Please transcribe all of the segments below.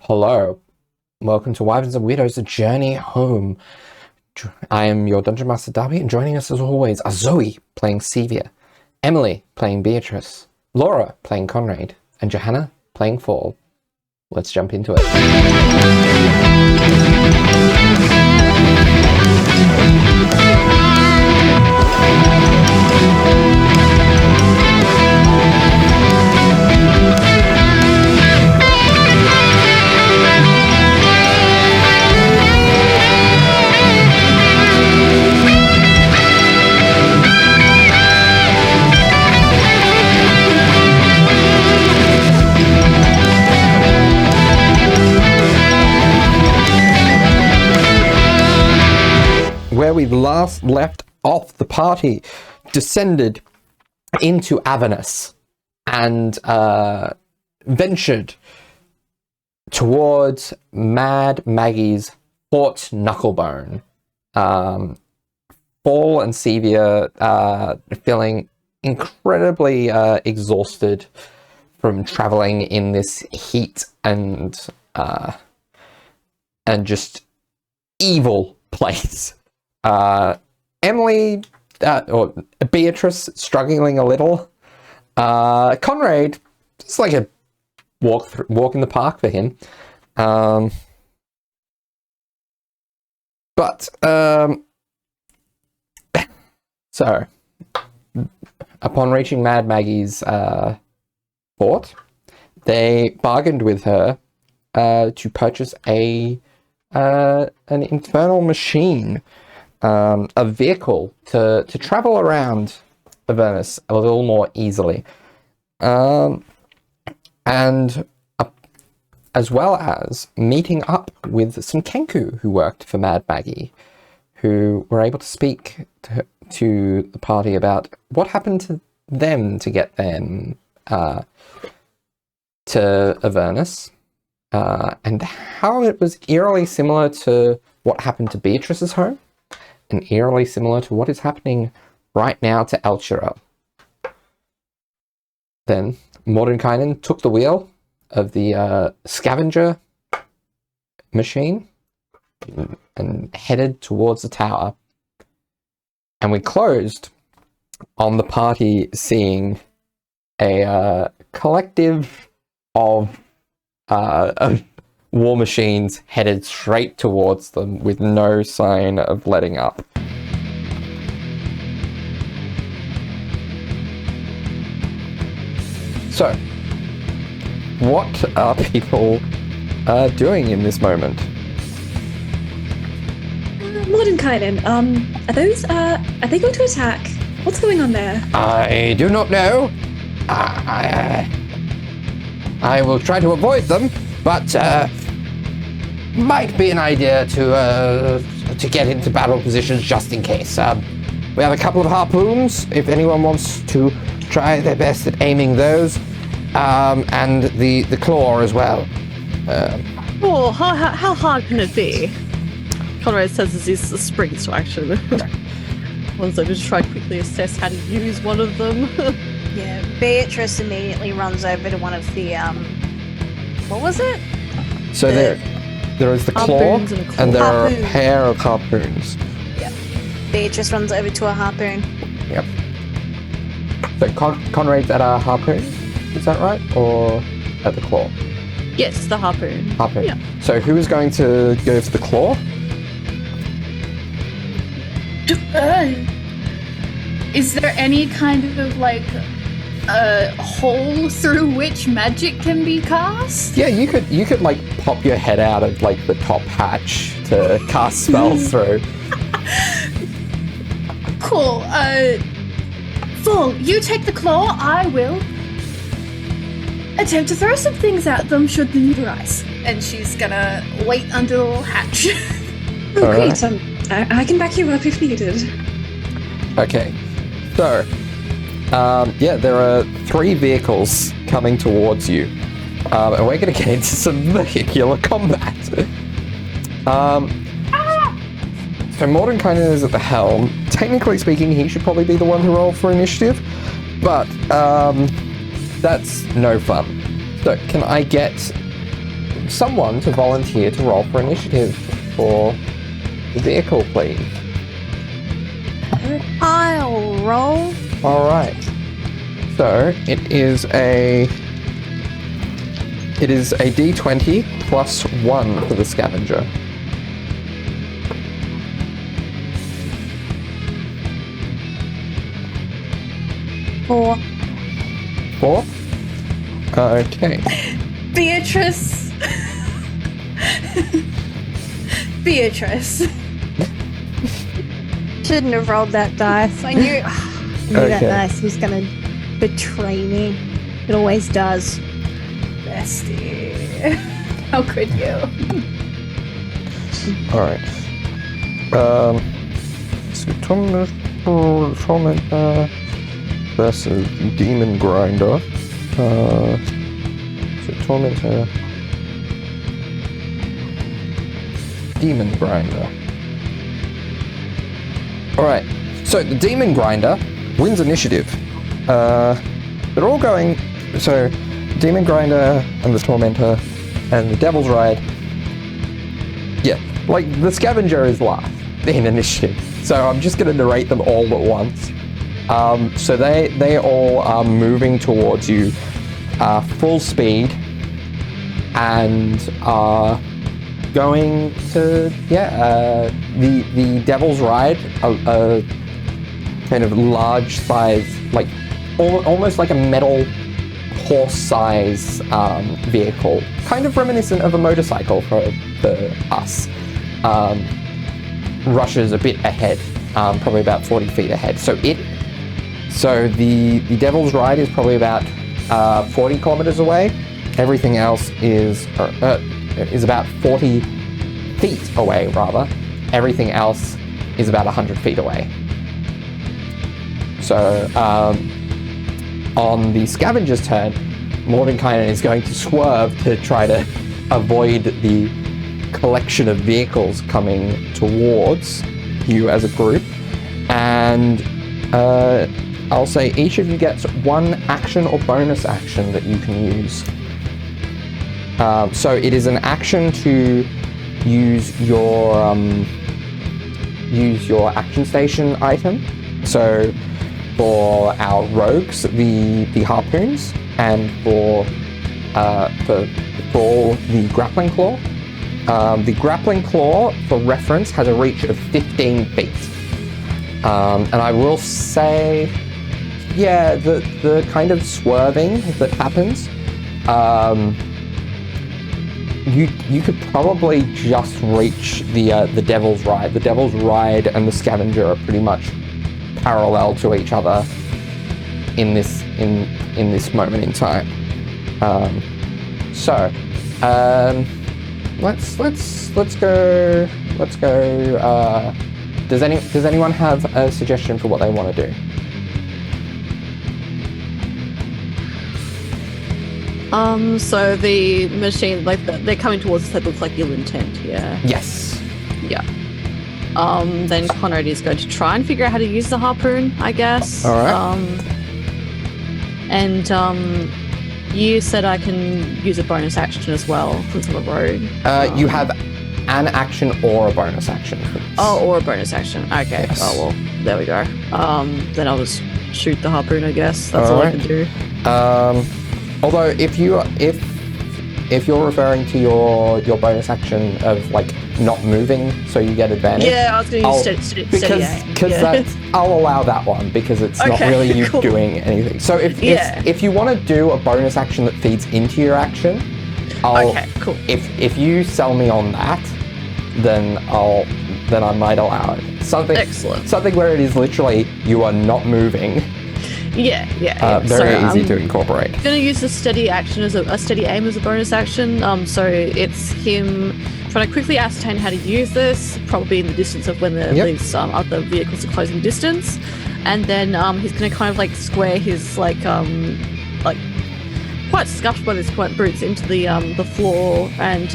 Hello, welcome to Wyverns and Weirdos, a journey home. I am your Dungeon Master Darby, and joining us as always are Zoe playing Sevia, Emily playing Beatrice, Laura playing Conrad, and Johanna playing Fall. Let's jump into it. Where we last left off, the party descended into Avernus and ventured towards Mad Maggie's Fort Knucklebone. Fall and Sevia feeling incredibly exhausted from traveling in this heat and just evil place. Emily or Beatrice struggling a little. Conrad, it's like a walk in the park for him. So upon reaching Mad Maggie's fort, they bargained with her to purchase an infernal machine. A vehicle to travel around Avernus a little more easily. And as well as meeting up with some Kenku who worked for Mad Maggie, who were able to speak to the party about what happened to them to get them to Avernus, and how it was eerily similar to what happened to Beatrice's home, and eerily similar to what is happening right now to Elchira. Then Mordenkainen took the wheel of the scavenger machine and headed towards the tower. And we closed on the party seeing a collective of war machines headed straight towards them with no sign of letting up. So, what are people doing in this moment? Mordenkainen, are they going to attack? What's going on there? I do not know. I will try to avoid them, but might be an idea to get into battle positions just in case. We have a couple of harpoons, if anyone wants to try their best at aiming those, and the claw as well. How hard can it be? Conrad says as he springs to action. Once I just try to quickly assess how to use one of them. Yeah, Beatrice immediately runs over to one of the, what was it? So there is the claw, and there are a pair of harpoons. Yep. Beatrice runs over to a harpoon. Yep. So Conrad's at a harpoon, is that right? Or at the claw? Yes, the harpoon. Harpoon. Yeah. So who is going to go for the claw? Is there any kind of like a hole through which magic can be cast? Yeah, you could like pop your head out of like the top hatch to cast spells through. Cool. Full, you take the claw, I will attempt to throw some things at them should the need arise. And she's gonna wait under the little hatch. Oh, All great. right. I can back you up if needed. Okay, so there are 3 vehicles coming towards you, and we're going to get into some vehicular combat. So Mordenkainen is at the helm. Technically speaking, he should probably be the one to roll for initiative, but that's no fun. So can I get someone to volunteer to roll for initiative for the vehicle, please. I'll roll. All right. So it is a D20 plus 1 for the scavenger. Four. 4. Okay. Beatrice. Beatrice. Shouldn't have rolled that dice. I knew that Okay. dice was gonna betray me. It always does. Bestie. How could you? All right. So Tormentor versus Demon Grinder. So Tormentor. Demon Grinder. Alright, so the Demon Grinder wins initiative. They're all going. So, Demon Grinder and the Tormentor and the Devil's Ride. Yeah, like the Scavenger is last in initiative. So, I'm just going to narrate them all at once. So, they all are moving towards you full speed and are going to, the Devil's Ride, a kind of large size, like almost like a metal horse size vehicle, kind of reminiscent of a motorcycle for us, rushes a bit ahead, probably about 40 feet ahead. So the Devil's Ride is probably about 40 kilometers away. Everything else is about 40 feet away, rather. Everything else is about 100 feet away. So, on the Scavenger's turn, Mordenkainen is going to swerve to try to avoid the collection of vehicles coming towards you as a group. And I'll say each of you gets one action or bonus action that you can use. So it is an action to use your action station item. So for our rogues, the harpoons, and for the grappling claw. The grappling claw, for reference, has a reach of 15 feet. And I will say, yeah, the kind of swerving that happens, you could probably just reach the Devil's Ride. The Devil's Ride and the Scavenger are pretty much parallel to each other in this moment in time. Let's go. Does anyone have a suggestion for what they want to do? So the machine, like they're coming towards us, that looks like ill intent, yeah? Yes. Yeah. Then Conrad is going to try and figure out how to use the harpoon, I guess. All right. You said I can use a bonus action as well since I'm a rogue. You have an action or a bonus action. Oh, or a bonus action. Okay. Yes. Oh well, there we go. Then I'll just shoot the harpoon, I guess. That's all I can do. Although if you're referring to your bonus action of like not moving, so you get advantage. Yeah, I was going to use steady aim. Because that's, I'll allow that one because it's not really you cool. doing anything. So if you want to do a bonus action that feeds into your action, okay, cool. If you sell me on that, then I might allow it. Something where it is literally you are not moving. Yeah. Very easy to incorporate. I'm gonna use the steady action as a steady aim as a bonus action. So it's him trying to quickly ascertain how to use this, probably in the distance of when these other vehicles are closing distance, and then he's gonna kind of like square his like quite scuffed by this point boots into the floor and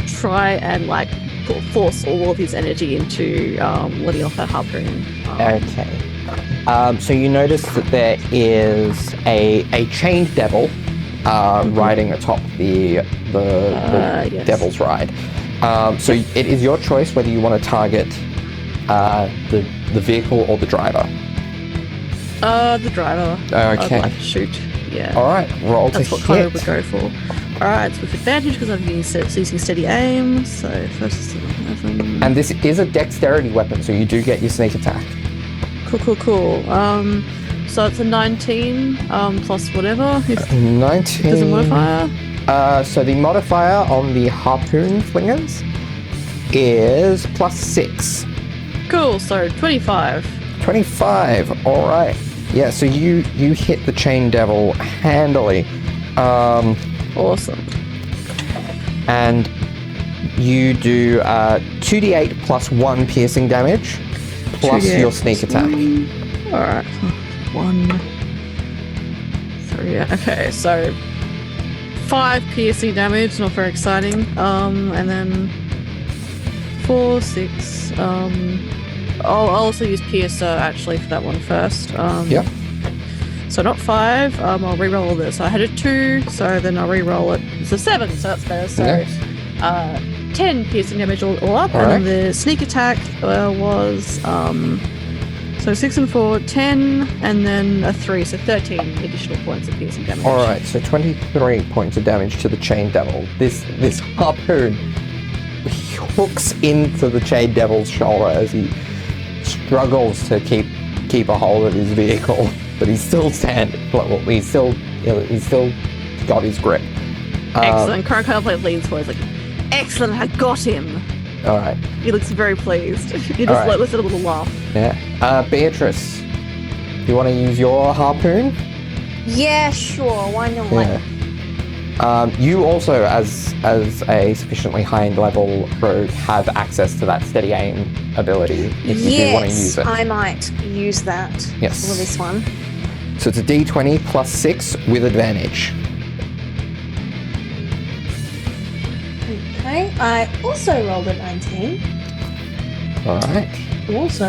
try and like force all of his energy into letting off that harpoon. Okay. So you notice that there is a chained devil riding atop the yes. Devil's Ride. So it is your choice whether you want to target the vehicle or the driver. The driver. Okay. I'd like to shoot. Yeah. All right, roll That's to what Kyle hit. would go for. Alright, it's with advantage because I'm using steady aim. So first is 11. And this is a dexterity weapon, so you do get your sneak attack. Cool. So it's a 19 plus whatever. If 19. there's a modifier. So the modifier on the harpoon flingers is +6. Cool. So 25. 25. All right. Yeah. So you hit the chain devil handily. Awesome. And you do 2d8 plus 1 piercing damage plus 2d8 your sneak attack. Alright. 1, 3. Okay, so 5 piercing damage, not very exciting. And then 4, 6. I'll also use Piercer actually for that one first. Yep. So not 5. I'll re-roll this. I had a 2, so then I'll re-roll it. It's a 7, so that's better. So 10 piercing damage all up, and then the sneak attack was so 6 and 4, 10, and then a 3, so 13 additional points of piercing damage. All right. So 23 points of damage to the chain devil. This harpoon hooks into the chain devil's shoulder as he struggles to keep a hold of his vehicle. But he's still standing. Well, he's still got his grip. Excellent. Crocodile leans forward, like, excellent, I got him. All right. He looks very pleased. He just lets a little laugh. Yeah. Beatrice, do you want to use your harpoon? Yeah, sure. Why not? Yeah. You also, as a sufficiently high level rogue, have access to that steady aim ability if you do want to use it. I might use that Yes. for this one. So it's a d20 plus 6 with advantage. Okay. I also rolled a 19. All right. Also,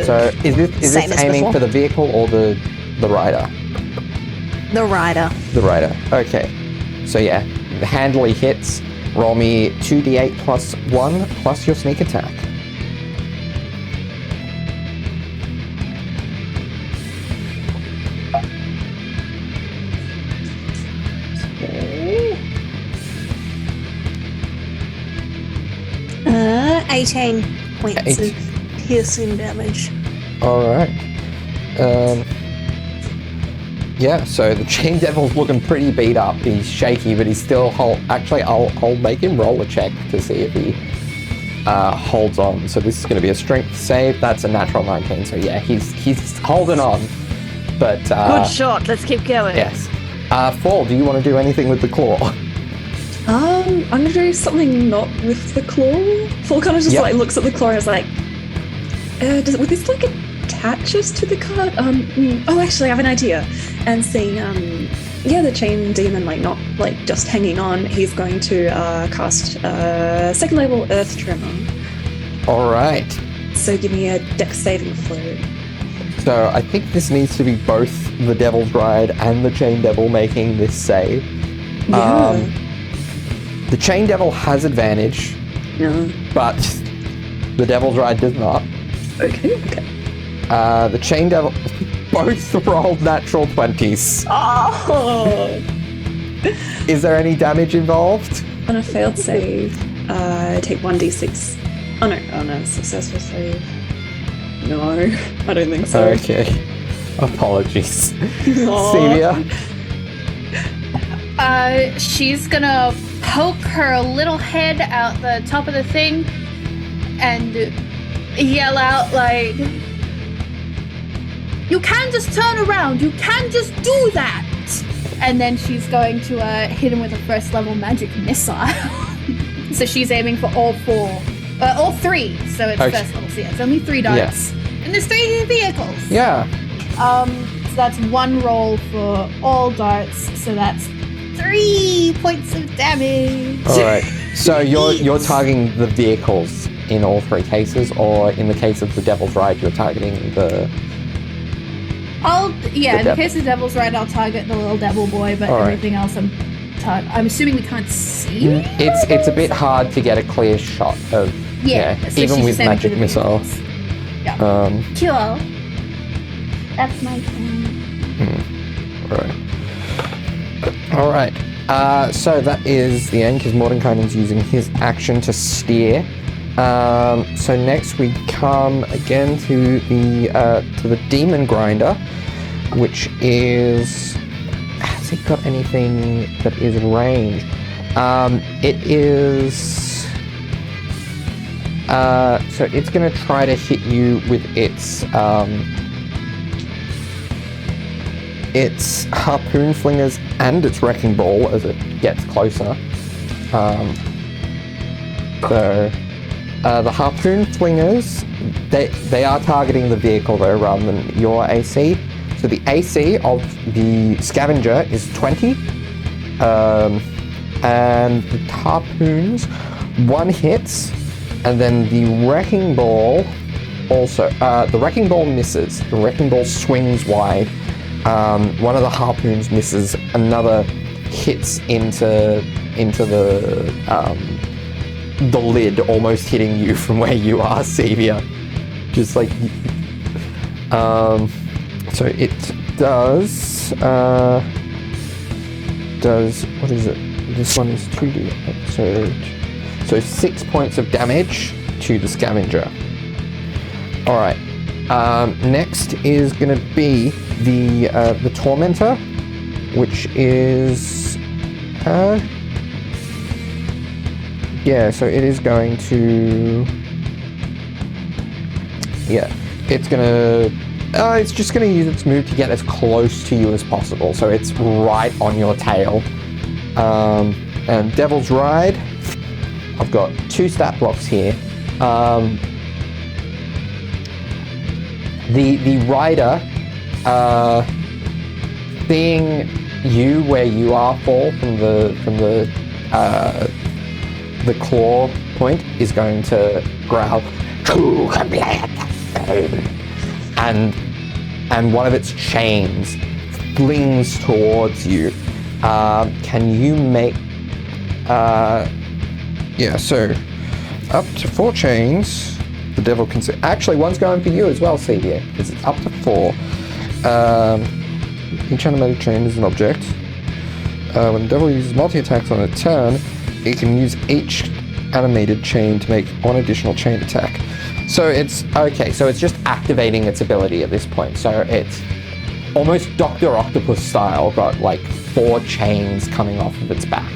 So is this Same as aiming before. for the vehicle or the rider? The rider. The rider. Okay. So yeah, the handily hits. Roll me 2d8 plus 1 plus your sneak attack. Okay. 18 points of piercing damage. All right. Yeah, so the chain devil's looking pretty beat up. He's shaky, but he's still Actually, I'll make him roll a check to see if he holds on. So this is going to be a strength save. That's a natural 19. So yeah, he's holding on. But good shot. Let's keep going. yes. Fall, do you want to do anything with the claw? I'm gonna do something not with the claw. Fall kind of just like looks at the claw and is like, would this like attach us to the cart? Oh, actually, I have an idea. And seeing, the chain demon like not like just hanging on, he's going to cast second level Earth Tremor. All right. So give me a dex saving throw. So I think this needs to be both the Devil's Ride and the Chain Devil making this save. Yeah. The Chain Devil has advantage, but the Devil's Ride does not. Okay. The Chain Devil both rolled natural 20s. Oh! Is there any damage involved? On a failed save, take 1d6. Oh no, successful save. No, I don't think so. Okay. Apologies. Aw. Sevia? She's gonna poke her little head out the top of the thing and yell out like, "You can just turn around! You can just do that!" And then she's going to hit him with a first level magic missile. So she's aiming for all 3. So it's Okay. first level. So yeah, it's only 3 darts. Yes. And there's 3 vehicles. Yeah. So that's 1 roll for all darts. So that's 3 points of damage. All right. So you're targeting the vehicles in all 3 cases, or in the case of the Devil's Ride, you're targeting the... Yeah, in the case of Devil's Ride, I'll target the little devil boy, but everything else I'm assuming we can't see. It's a bit hard to get a clear shot of. Yeah, so even with magic missile. Yeah. Cool. That's my turn. All right. So that is the end because Mordenkainen's using his action to steer. So next we come again to the demon grinder, which is. Has it got anything that is range? It is. So it's going to try to hit you with its harpoon flingers and its wrecking ball as it gets closer. The harpoon flingers, they are targeting the vehicle though rather than your AC. So the AC of the scavenger is 20, and the harpoons, one hits. And then the wrecking ball also, the wrecking ball misses. The wrecking ball swings wide. One of the harpoons misses. Another hits into the lid, almost hitting you from where you are, Sevia. Just like, so it does, what is it? This one is 2D, so 6 points of damage to the scavenger. All right. Next is going to be the Tormentor, which is so it is going to it's just going to use its move to get as close to you as possible. So it's right on your tail. And Devil's Ride. I've got 2 stat blocks here. The rider, seeing you where you are fall from the claw point, is going to growl, and one of its chains flings towards you. Can you make? So up to 4 chains, the devil can see. Actually, one's going for you as well, CBA, because it's up to 4. Each animated chain is an object. When the devil uses multi-attacks on a turn, it can use each animated chain to make 1 additional chain attack. So it's just activating its ability at this point. So it's almost Dr. Octopus style, got like 4 chains coming off of its back.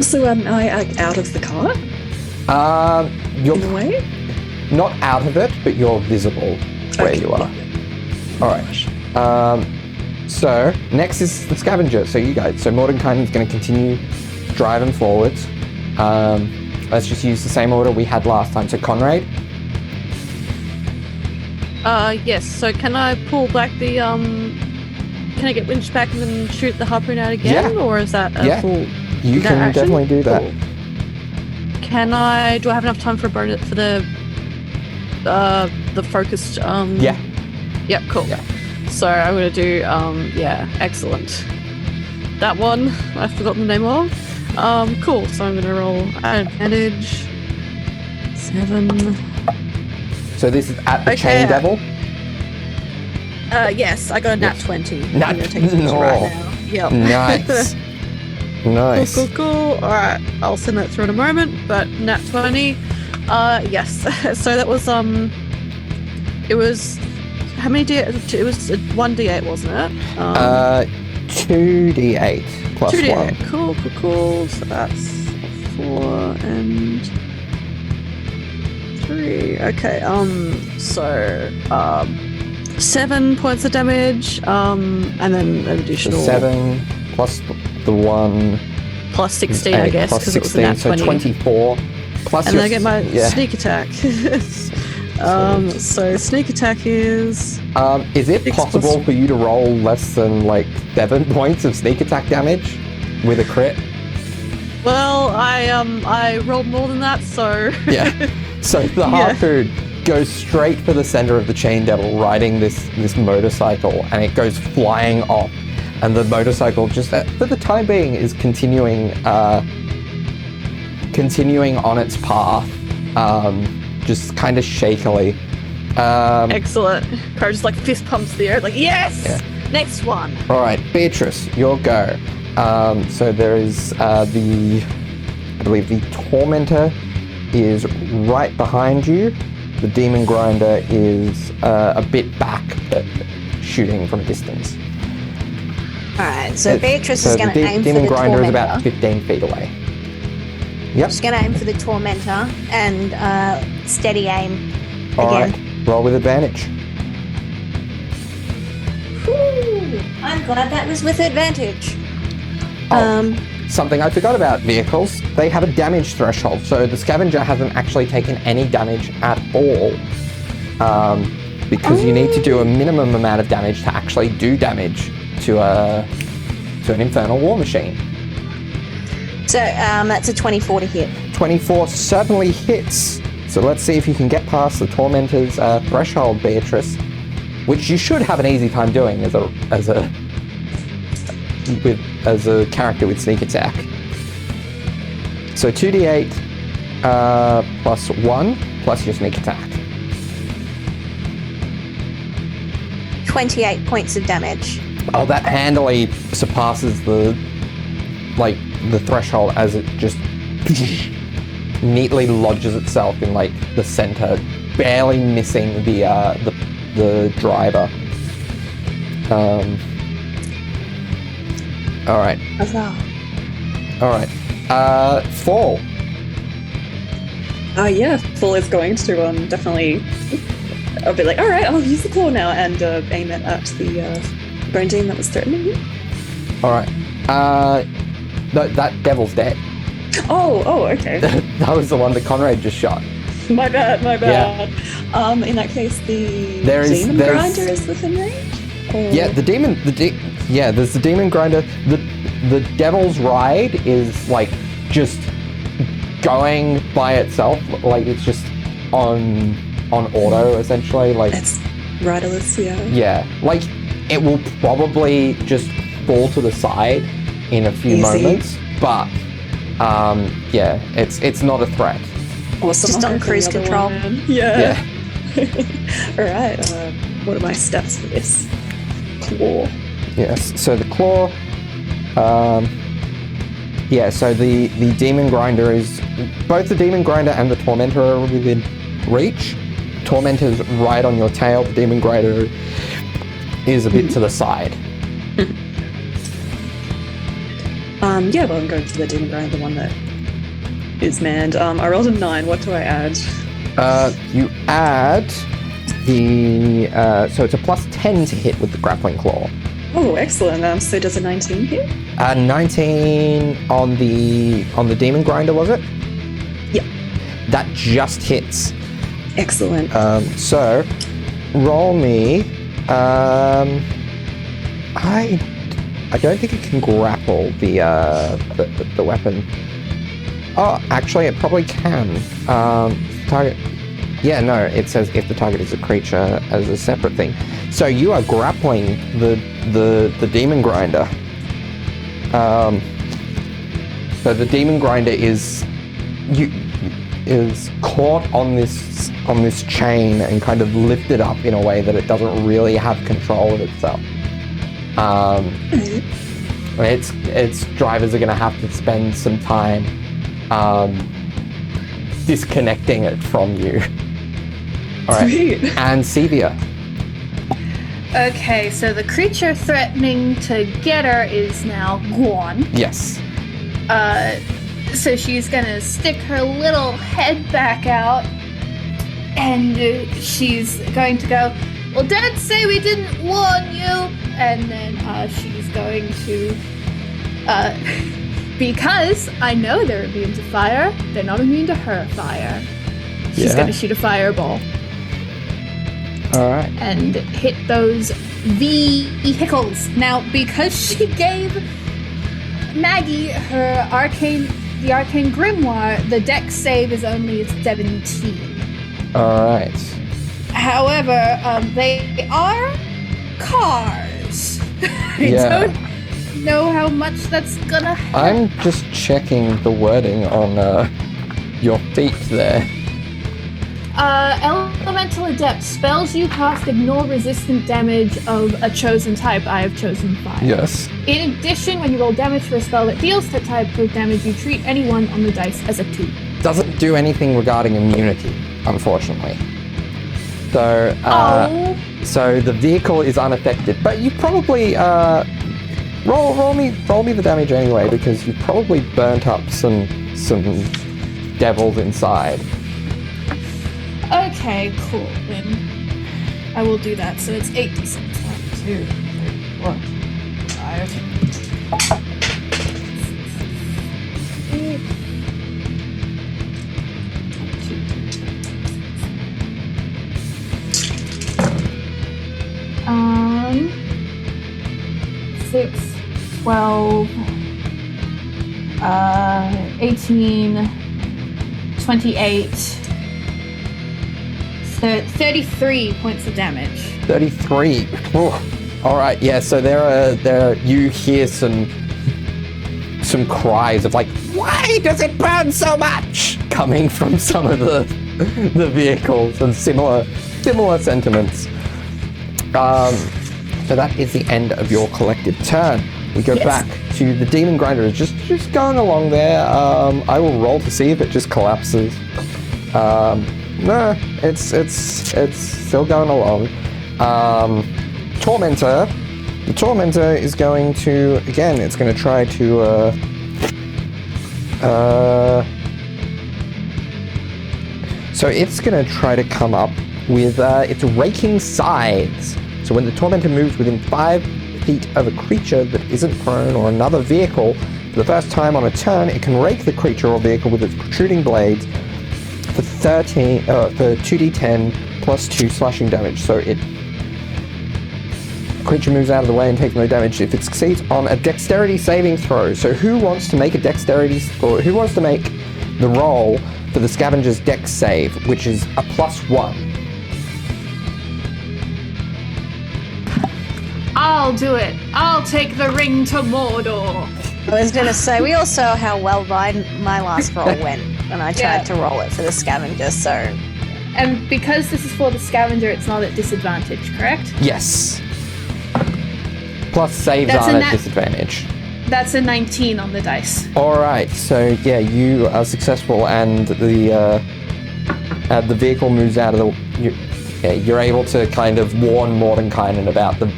So am I out of the cart? You're in a way? Not out of it, but you're visible where you are. All right. So next is the scavenger. So you guys. So Mordenkainen is going to continue driving forwards. Let's just use the same order we had last time. So Conrad. Yes. So can I pull back the Can I get winched back and then shoot the harpoon out again, or is that a full? You can action? definitely do that. Cool. Do I have enough time for a bonus for the focused? Yeah. Yep. Cool. Yeah. So I'm gonna do excellent. That one I've forgotten the name of. Cool. So I'm gonna roll advantage 7. So this is at the chain devil. Yes, I got a nat 20. Nat I'm gonna take a picture right now. Yep. Nice. Nice. Cool. All right, I'll send that through in a moment. But nat 20. Yes. So that was It was how many d8? It was 1d8, wasn't it? 2d8 plus 2d8. 1. Cool. So that's 4 and 3. Okay. So 7 points of damage. And then an additional 7 plus the 1 plus 16, I guess, plus because it was a nat 20. So 24 plus. And then I get my sneak attack. So sneak attack is. Is it possible for you to roll less than like 7 points of sneak attack damage with a crit? Well, I rolled more than that, so. Yeah. So the harpoon goes straight for the center of the chain devil riding this motorcycle, and it goes flying off. And the motorcycle, just for the time being, is continuing on its path, just kind of shakily. Excellent. Crow just like fist pumps the air, like, yes! Yeah. Next one. All right, Beatrice, your go. So there is I believe the Tormentor is right behind you. The Demon Grinder is a bit back, but shooting from a distance. Alright, so Beatrice is going to aim for the Demon Grinder is about Tormentor. 15 feet away. Yep. She's going to aim for the Tormentor and steady aim All again. right, roll with advantage. Whew, I'm glad that was with advantage. Oh, something I forgot about vehicles. They have a damage threshold, so the Scavenger hasn't actually taken any damage at all. Because you need to do a minimum amount of damage to actually do damage to an Infernal War Machine. So that's a 24 to hit. 24 certainly hits. So let's see if you can get past the Tormentor's threshold, Beatrice, which you should have an easy time doing as a character with sneak attack. So 2d8 plus 1 plus your sneak attack. 28 points of damage. Oh, that handily surpasses the threshold as it just neatly lodges itself in like the center, barely missing the driver. All right. All right. Fall. Yeah, Fall is going to definitely. I'll be like, all right, I'll use the claw now and aim it at the bone demon that was threatening you. All right. No, that devil's dead. Oh, okay. That was the one that Conrad just shot. My bad. Yeah. In that case, the There's- demon there's- grinder is within range. Or... Yeah, there's the demon grinder. The devil's ride is like just going by itself, like it's just on auto essentially. Like It's riderless, yeah. yeah, like it will probably just fall to the side in a few Easy. moments, but yeah, it's not a threat. Awesome. Just I'll on go for cruise the other control. one then. Yeah. Yeah. All right. What are my stats for this? Claw. Yes. So the claw. Yeah. So the demon grinder is both the demon grinder and the tormentor are within reach. Tormentor's right on your tail. The demon grinder is a bit to the side. Yeah. Well, I'm going for the demon grinder, the one that is manned. I rolled a 9. What do I add? You add the so it's a plus 10 to hit with the grappling claw. Oh, excellent. So does a 19 hit? 19 on the demon grinder, was it? Yeah. That just hits. Excellent. So roll me. I don't think it can grapple the weapon. Oh, actually, it probably can. Target. Yeah, no, it says if the target is a creature as a separate thing. So you are grappling the demon grinder. So the demon grinder is caught on this chain and kind of lifted up in a way that it doesn't really have control of itself. Its drivers are going to have to spend some time disconnecting it from you. All right. Sweet. And Sevia. Okay, so the creature threatening to get her is now gone. Yes. So she's gonna stick her little head back out, and she's going to go, well, Dad say we didn't warn you, and then she's going to, because I know they're immune to fire, they're not immune to her fire. She's Yeah. gonna shoot a fireball All right. and hit those vehicles. Now, because she gave Maggie the arcane grimoire, the dex save is only 17. All right. However, they are cars. I Yeah. don't know how much that's gonna help. I'm just checking the wording on your feet there. Elemental Adept. Spells you cast ignore resistant damage of a chosen type. I have chosen 5. Yes. In addition, when you roll damage for a spell that deals that type of damage, you treat anyone on the dice as a 2. Doesn't do anything regarding immunity, unfortunately. So, so the vehicle is unaffected, but you probably roll me the damage anyway, because you probably burnt up some devils inside. Okay, cool. Then I will do that. So it's 8d6. 1, 2, 3, 4, 5. 8. 6, 12, 18, 28, 33 points of damage. 33. Ooh. All right. Yeah. So there. You hear some cries of like, why does it burn so much? Coming from some of the vehicles and similar sentiments. So that is the end of your collective turn. We go back to the Demon Grinder. Is just going along there. I will roll to see if it just collapses. No, it's still going along. Tormentor. The Tormentor is going to, again, it's going to try to so it's going to try to come up with its raking sides. So when the Tormentor moves within 5 feet of a creature that isn't prone or another vehicle, for the first time on a turn, it can rake the creature or vehicle with its protruding blades for 2d10 plus 2 slashing damage. So the creature moves out of the way and takes no damage if it succeeds on a dexterity saving throw. So who wants to make a dexterity, or who wants to make the roll for the scavenger's dex save, which is a +1? I'll do it. I'll take the ring to Mordor. I was going to say, we all saw how well my last roll went when I tried to roll it for the scavenger, so... And because this is for the scavenger, it's not at disadvantage, correct? Yes. Plus saves are at disadvantage. That's a 19 on the dice. Alright, so yeah, you are successful and the vehicle moves out of the... You're able to kind of warn Mordenkainen about the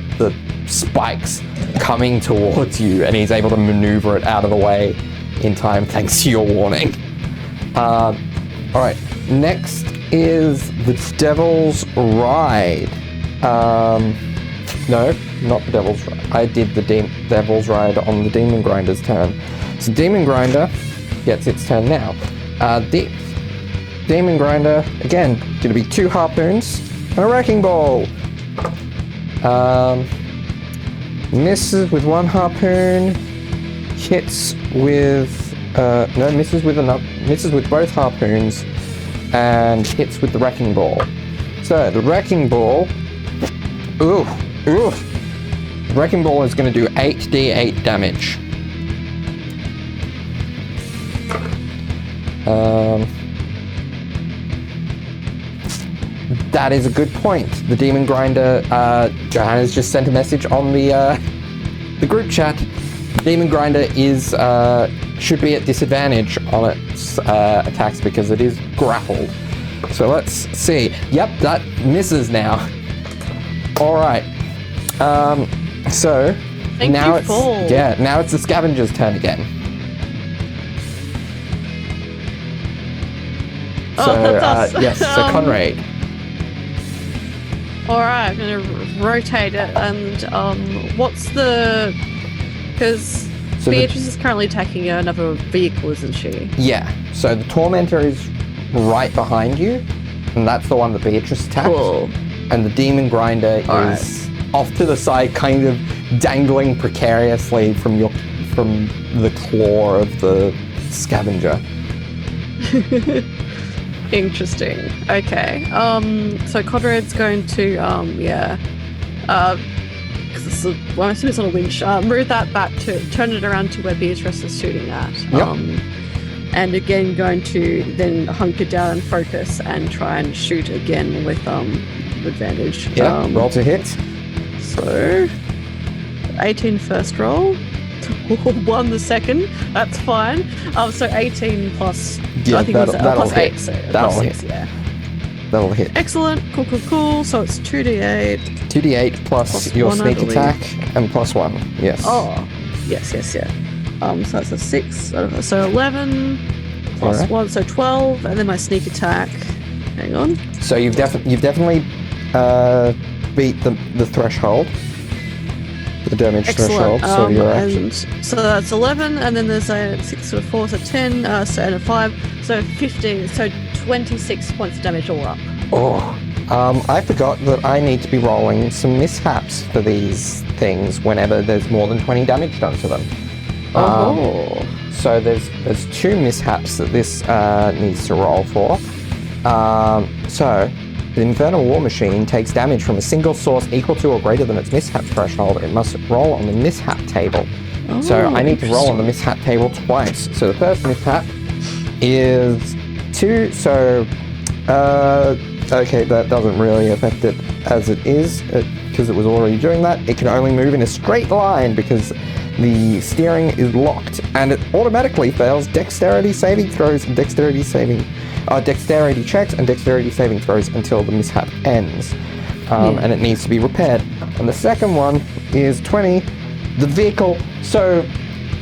spikes coming towards you, and he's able to maneuver it out of the way in time thanks to your warning. Alright, next is the Devil's Ride. No, not the Devil's Ride. I did the Devil's Ride on the Demon Grinder's turn. So Demon Grinder gets its turn now. The Demon Grinder, again, going to be 2 harpoons and a wrecking ball. Misses with 1 harpoon, hits with misses with both harpoons, and hits with the wrecking ball. So the wrecking ball, the wrecking ball is going to do 8d8 damage. That is a good point. The Demon Grinder, Johanna's just sent a message on the group chat. The Demon Grinder should be at disadvantage on its attacks because it is grappled. So let's see. Yep, that misses now. All right. So now it's the scavenger's turn again. Yes, so Conrad. Alright, I'm going to rotate it, and what's the... Because Beatrice is currently attacking another vehicle, isn't she? Yeah, so the Tormentor is right behind you, and that's the one that Beatrice attacked. Cool. And the Demon Grinder is off to the side, kind of dangling precariously from the claw of the scavenger. Interesting. Okay. So Conrad's going to, because I'm assuming it's on a winch. Move that back to turn it around to where Beatrice is shooting at. Yep. And again, going to then hunker down and focus and try and shoot again with advantage. Yeah. Roll to hit. So 18 first roll. 1 the second. That's fine. So 18 plus. Yeah, I think it was plus hit. 8. So That'll plus hit. 6, yeah. That'll hit. Excellent. Cool. So it's 2d8. 2d8 plus your one, sneak attack and +1. Yes. Oh, yes. So that's a 6. So 11 plus Alright. 1, so 12, and then my sneak attack. Hang on. So you've definitely beat the threshold. The damage Excellent. threshold. So you're and so that's 11, and then there's a 6 to 4, so 10, so and a 5, so 15, so 26 points of damage all up. I forgot that I need to be rolling some mishaps for these things whenever there's more than 20 damage done to them. So there's 2 mishaps that this needs to roll for. So the Infernal War Machine takes damage from a single source equal to or greater than its mishap threshold. It must roll on the mishap table. So I need to roll on the mishap table twice. So the first mishap is 2. So okay, that doesn't really affect it as it is because it was already doing that. It can only move in a straight line because the steering is locked, and it automatically fails dexterity saving throws and dexterity checks and dexterity saving throws until the mishap ends, and it needs to be repaired. And the second one is 20. The vehicle. So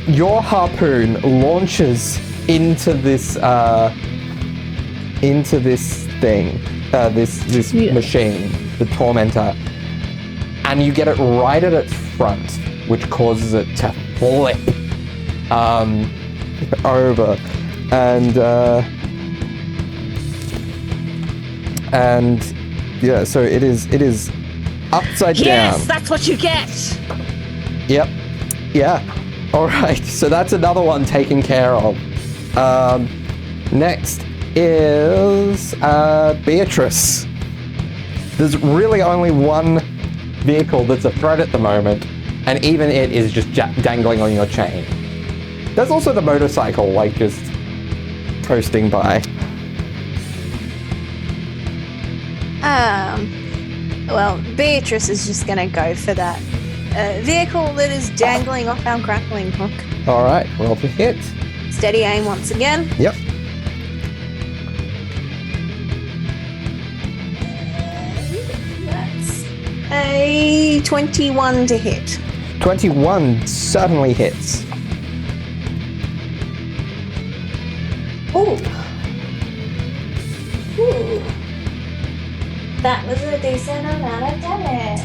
your harpoon launches into this thing, this machine, the Tormentor, and you get it right at its front, which causes it to flip over, and yeah, so it is upside down. Yes, that's what you get. Yep. Yeah. All right. So that's another one taken care of. Next is Beatrice. There's really only one vehicle that's a threat at the moment, and even it is just dangling on your chain. There's also the motorcycle, like, just coasting by. Well, Beatrice is just gonna go for that vehicle that is dangling off our grappling hook. All right, roll to hit. Steady aim once again. Yep. That's a 21 to hit. 21 certainly hits. Ooh. That was a decent amount of damage.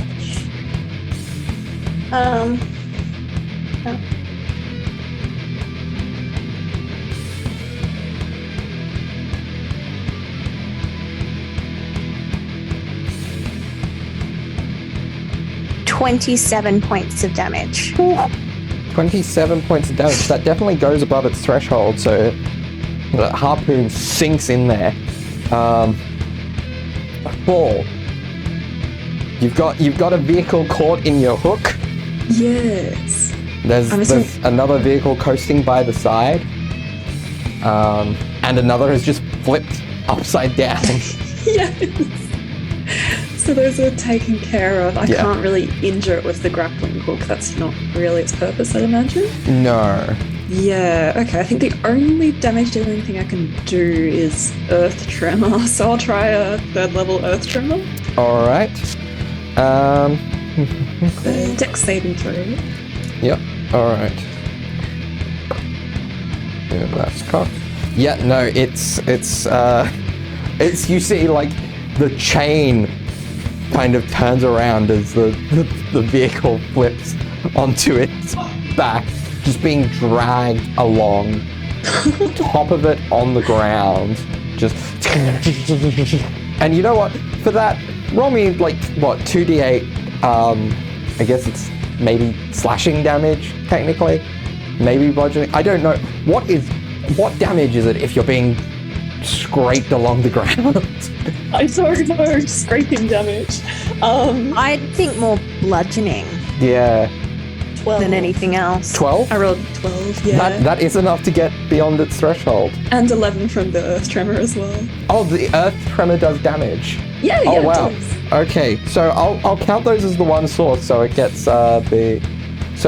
$27 points of damage. 27 points of damage. That definitely goes above its threshold, so the harpoon sinks in there. Full. You've got a vehicle caught in your hook. Yes. There's another vehicle coasting by the side, and another has just flipped upside down. Yes. So those are taken care of. I can't really injure it with the grappling hook. That's not really its purpose, I'd imagine. No. Yeah, okay. I think the only damage dealing thing I can do is Earth Tremor. So I'll try a 3rd level Earth Tremor. All right. Dex saving throw. Yep. All right. Yeah, that's cocked. Yeah. No. It's you see, like, the chain kind of turns around as the vehicle flips onto its back, just being dragged along. Top of it on the ground, just. And you know what? For that, roll me, like, what, 2d8. I guess it's maybe slashing damage technically, maybe bludgeoning. I don't know what damage is it if you're being scraped along the ground. I don't know, scraping damage. I think more bludgeoning Yeah. 12. than anything else. 12? I rolled 12, yeah. That is enough to get beyond its threshold. And 11 from the earth tremor as well. Oh, the earth tremor does damage. Yeah, Oh, it wow. does. Okay, so I'll count those as the one source, so it gets So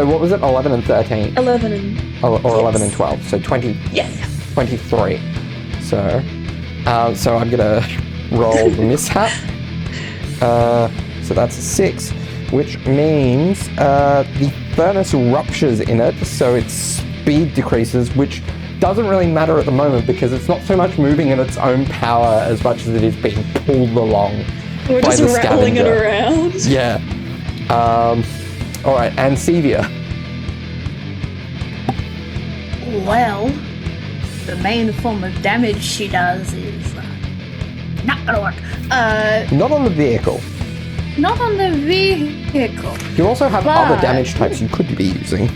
what was it? 11 and 13? 11 and... Or 11 and Yes. 12, so 20, Yeah. 23. So I'm gonna roll the mishap. So that's a 6, which means the furnace ruptures in it, so its speed decreases, which doesn't really matter at the moment because it's not so much moving in its own power as much as it is being pulled along We're by just the rattling it scavenger. around. Yeah. All right, and Sevia. Well, the main form of damage she does is not gonna work. Not on the vehicle. Not on the vehicle. You also have other But- damage types you could be using.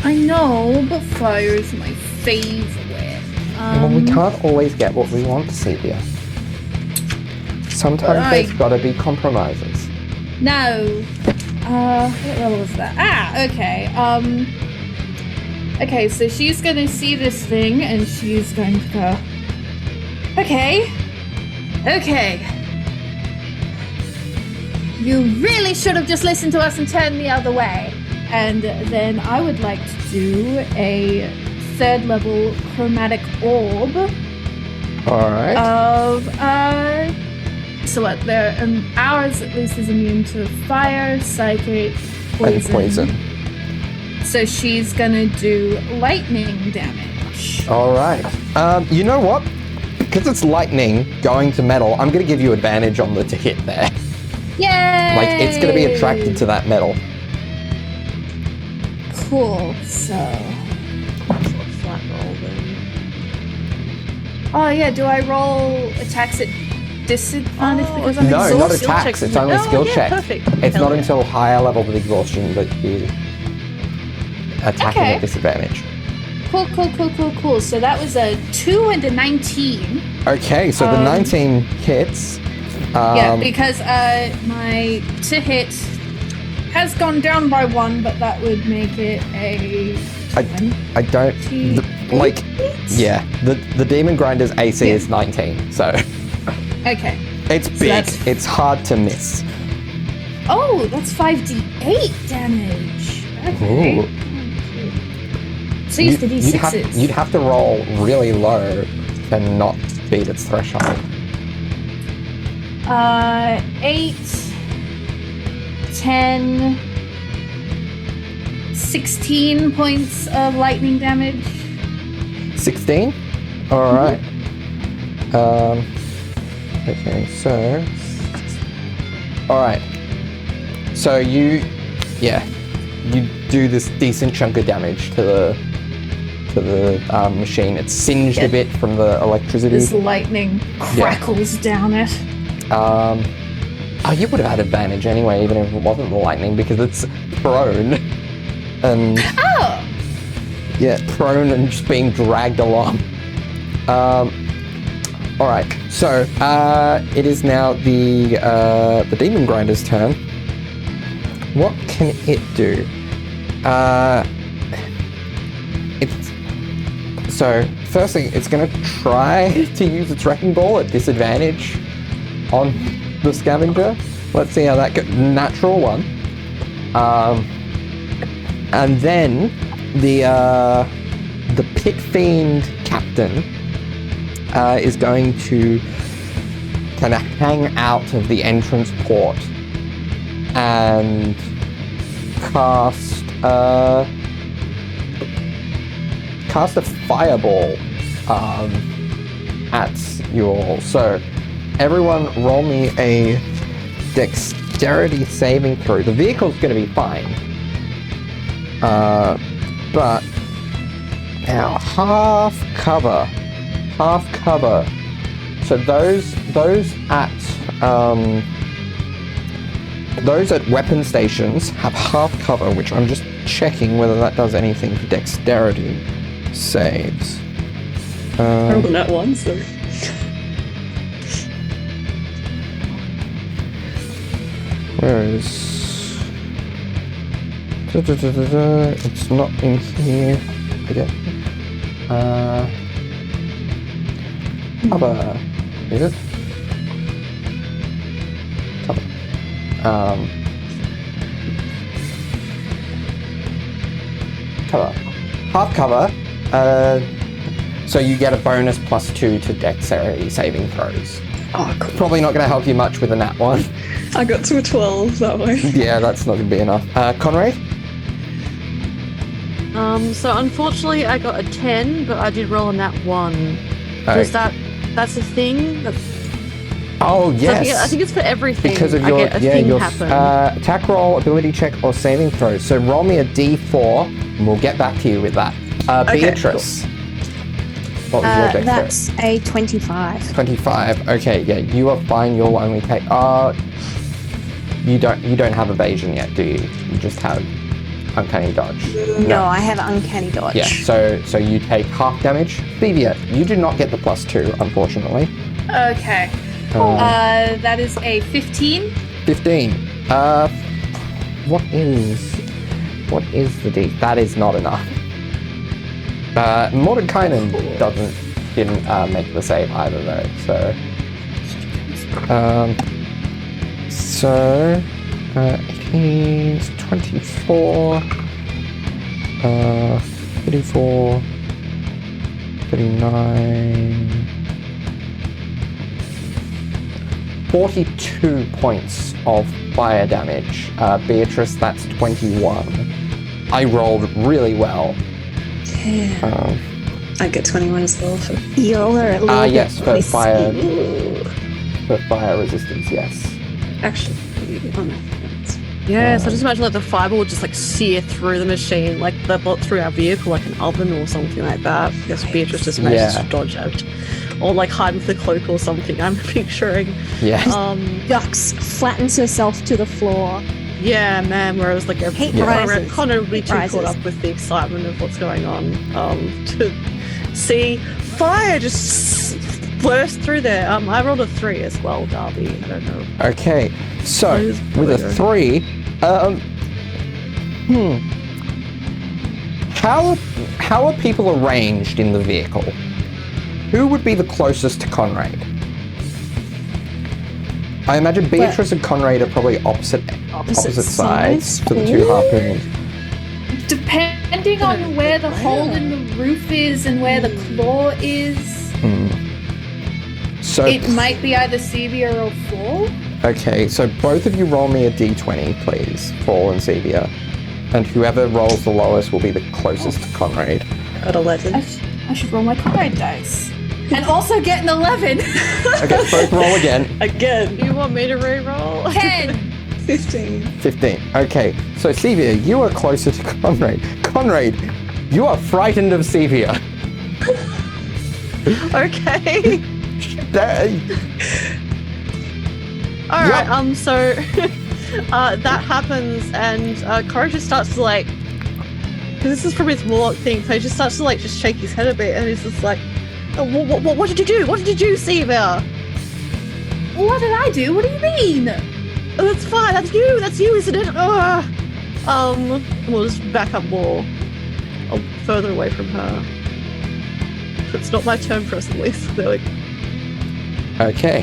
I know, but fire is my favorite. Well, we can't always get what we want, Sevia. Sometimes Right. there's gotta be compromises. No. What level was that? Ah, okay. Okay, so she's gonna see this thing and she's going to go, okay. You really should have just listened to us and turned the other way. And then I would like to do a 3rd level chromatic orb All right. of so what there ours at least is immune to fire, psychic, and poison. so she's gonna do lightning damage. All right. You know what? Because it's lightning going to metal, I'm gonna give you advantage on the to hit there. Yay! Like it's gonna be attracted to that metal. Cool. So Flat roll then. oh yeah, do I roll attacks at disadvantage because I'm No, not exhausted? attacks. checks. It's only Oh, skill yeah, check. perfect. It's Hell not yeah. until higher levels of exhaustion that you attacking Okay. at disadvantage. Cool. So that was a 2 and a 19. Okay, so the 19 hits. Yeah, because my to hit has gone down by 1, but that would make it a I don't like. Yeah, the demon grinder's AC Yeah. is 19, so Okay. it's big. that's- It's hard to miss. Oh, that's 5d8 damage. Okay. Ooh. So use the d6s. You'd have to roll really low to not beat its threshold. 8, 10, 16 points of lightning damage. 16? Alright. Okay, so... Alright. So you do this decent chunk of damage to the machine. It's singed a bit from the electricity. This lightning crackles down it. Oh, you would have had advantage anyway, even if it wasn't the lightning, because it's prone. And Oh! yeah, prone and just being dragged along. Alright, so it is now the demon grinder's turn. What can it do? So first thing, it's gonna try to use its wrecking ball at disadvantage on the scavenger. Let's see how that goes. Natural 1. And then the pit fiend captain is going to kind of hang out of the entrance port and cast a fireball at you all. So everyone roll me a dexterity saving throw. The vehicle's going to be fine. But now half cover. So those at weapon stations have half cover, which I'm just checking whether that does anything for dexterity saves. I rolled a nat 1, so... Where is... It's not in here. Okay. Cover. Is it? Cover. Cover. Half cover. So you get a bonus +2 to dexterity saving throws. Oh, cool. Probably not going to help you much with a nat one. I got to a 12 that way. Yeah, that's not going to be enough. Conrad? So unfortunately I got a 10, but I did roll on that 1. Does that's a thing? Oh, yes. So I think it's for everything. Because of I your, get a thing happen. attack roll, ability check, or saving throw. So roll me a d4, and we'll get back to you with that. Beatrice. Cool. What was your dexterity? That's a 25. 25. Okay, yeah, you are fine. You'll only take. You don't have evasion yet, do you? You just have uncanny dodge. No, I have uncanny dodge. Yeah. So you take half damage. Thevia, you do not get the +2, unfortunately. Okay. That is a 15. 15. What is the D? That is not enough. Mordenkainen didn't make the save either though, so 18, 24, 34, 39, 42 points of fire damage. Beatrice, that's 21. I rolled really well. Yeah. I get 21 as well for... You're at least. Yes, for fire. For fire resistance, yes. Actually, oh no. Yeah, so just imagine like the fiber would just like sear through the machine, like through our vehicle, like an oven or something like that. I guess Beatrice just manages to dodge out, or like hide with the cloak or something. I'm picturing. Yeah. Ducks, flattens herself to the floor. Yeah, man. Where I was like, rises. kind of really too Rises. caught up with the excitement of what's going on. To see fire just burst through there. I rolled a 3 as well, Darby. I don't know. Okay, so with a 3, how are people arranged in the vehicle? Who would be the closest to Conrad? I imagine Beatrice and Conrad are probably opposite sides for the two harpoons. Depending on where the hole in the roof is and where the claw is, So it might be either Sevia or Fall. Okay, so both of you roll me a d20, please, Fall and Sevia. And whoever rolls the lowest will be the closest to Conrad. Got 11. I should roll my Conrad dice. And also get an 11. Okay, both roll again. Again. You want me to re-roll? 10. 15. 15. Okay, so Sevia, you are closer to Conrad. Conrad, you are frightened of Sevia. Okay. Alright, so that happens and Cory just starts to like, because this is probably his warlock thing, so he just starts to like just shake his head a bit and he's just like, what did you do? What did you do, Sevia? What did I do? What do you mean? Oh, that's fine, that's you, isn't it? We'll just back up more, further away from her. It's not my turn presently, so they're like... Okay.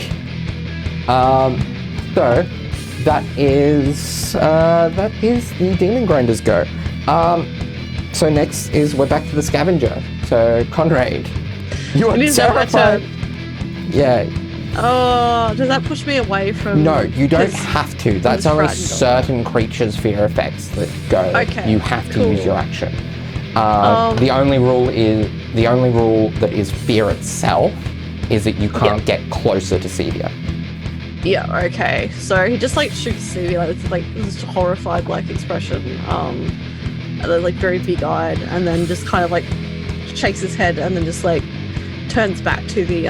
So that is the Demon Grinder's go. So next is we're back to the Scavenger. So Conrad, you are terrified. Yeah. Oh, does that push me away from... No, you don't have to. That's only certain creatures' fear effects that go. Okay. You have to use your action. The only rule that is fear itself is that you can't get closer to Sevia. Yeah, okay. So he just like shoots Sevia with like this horrified like expression, and then like very big eyed, and then just kind of like shakes his head and then just like turns back to the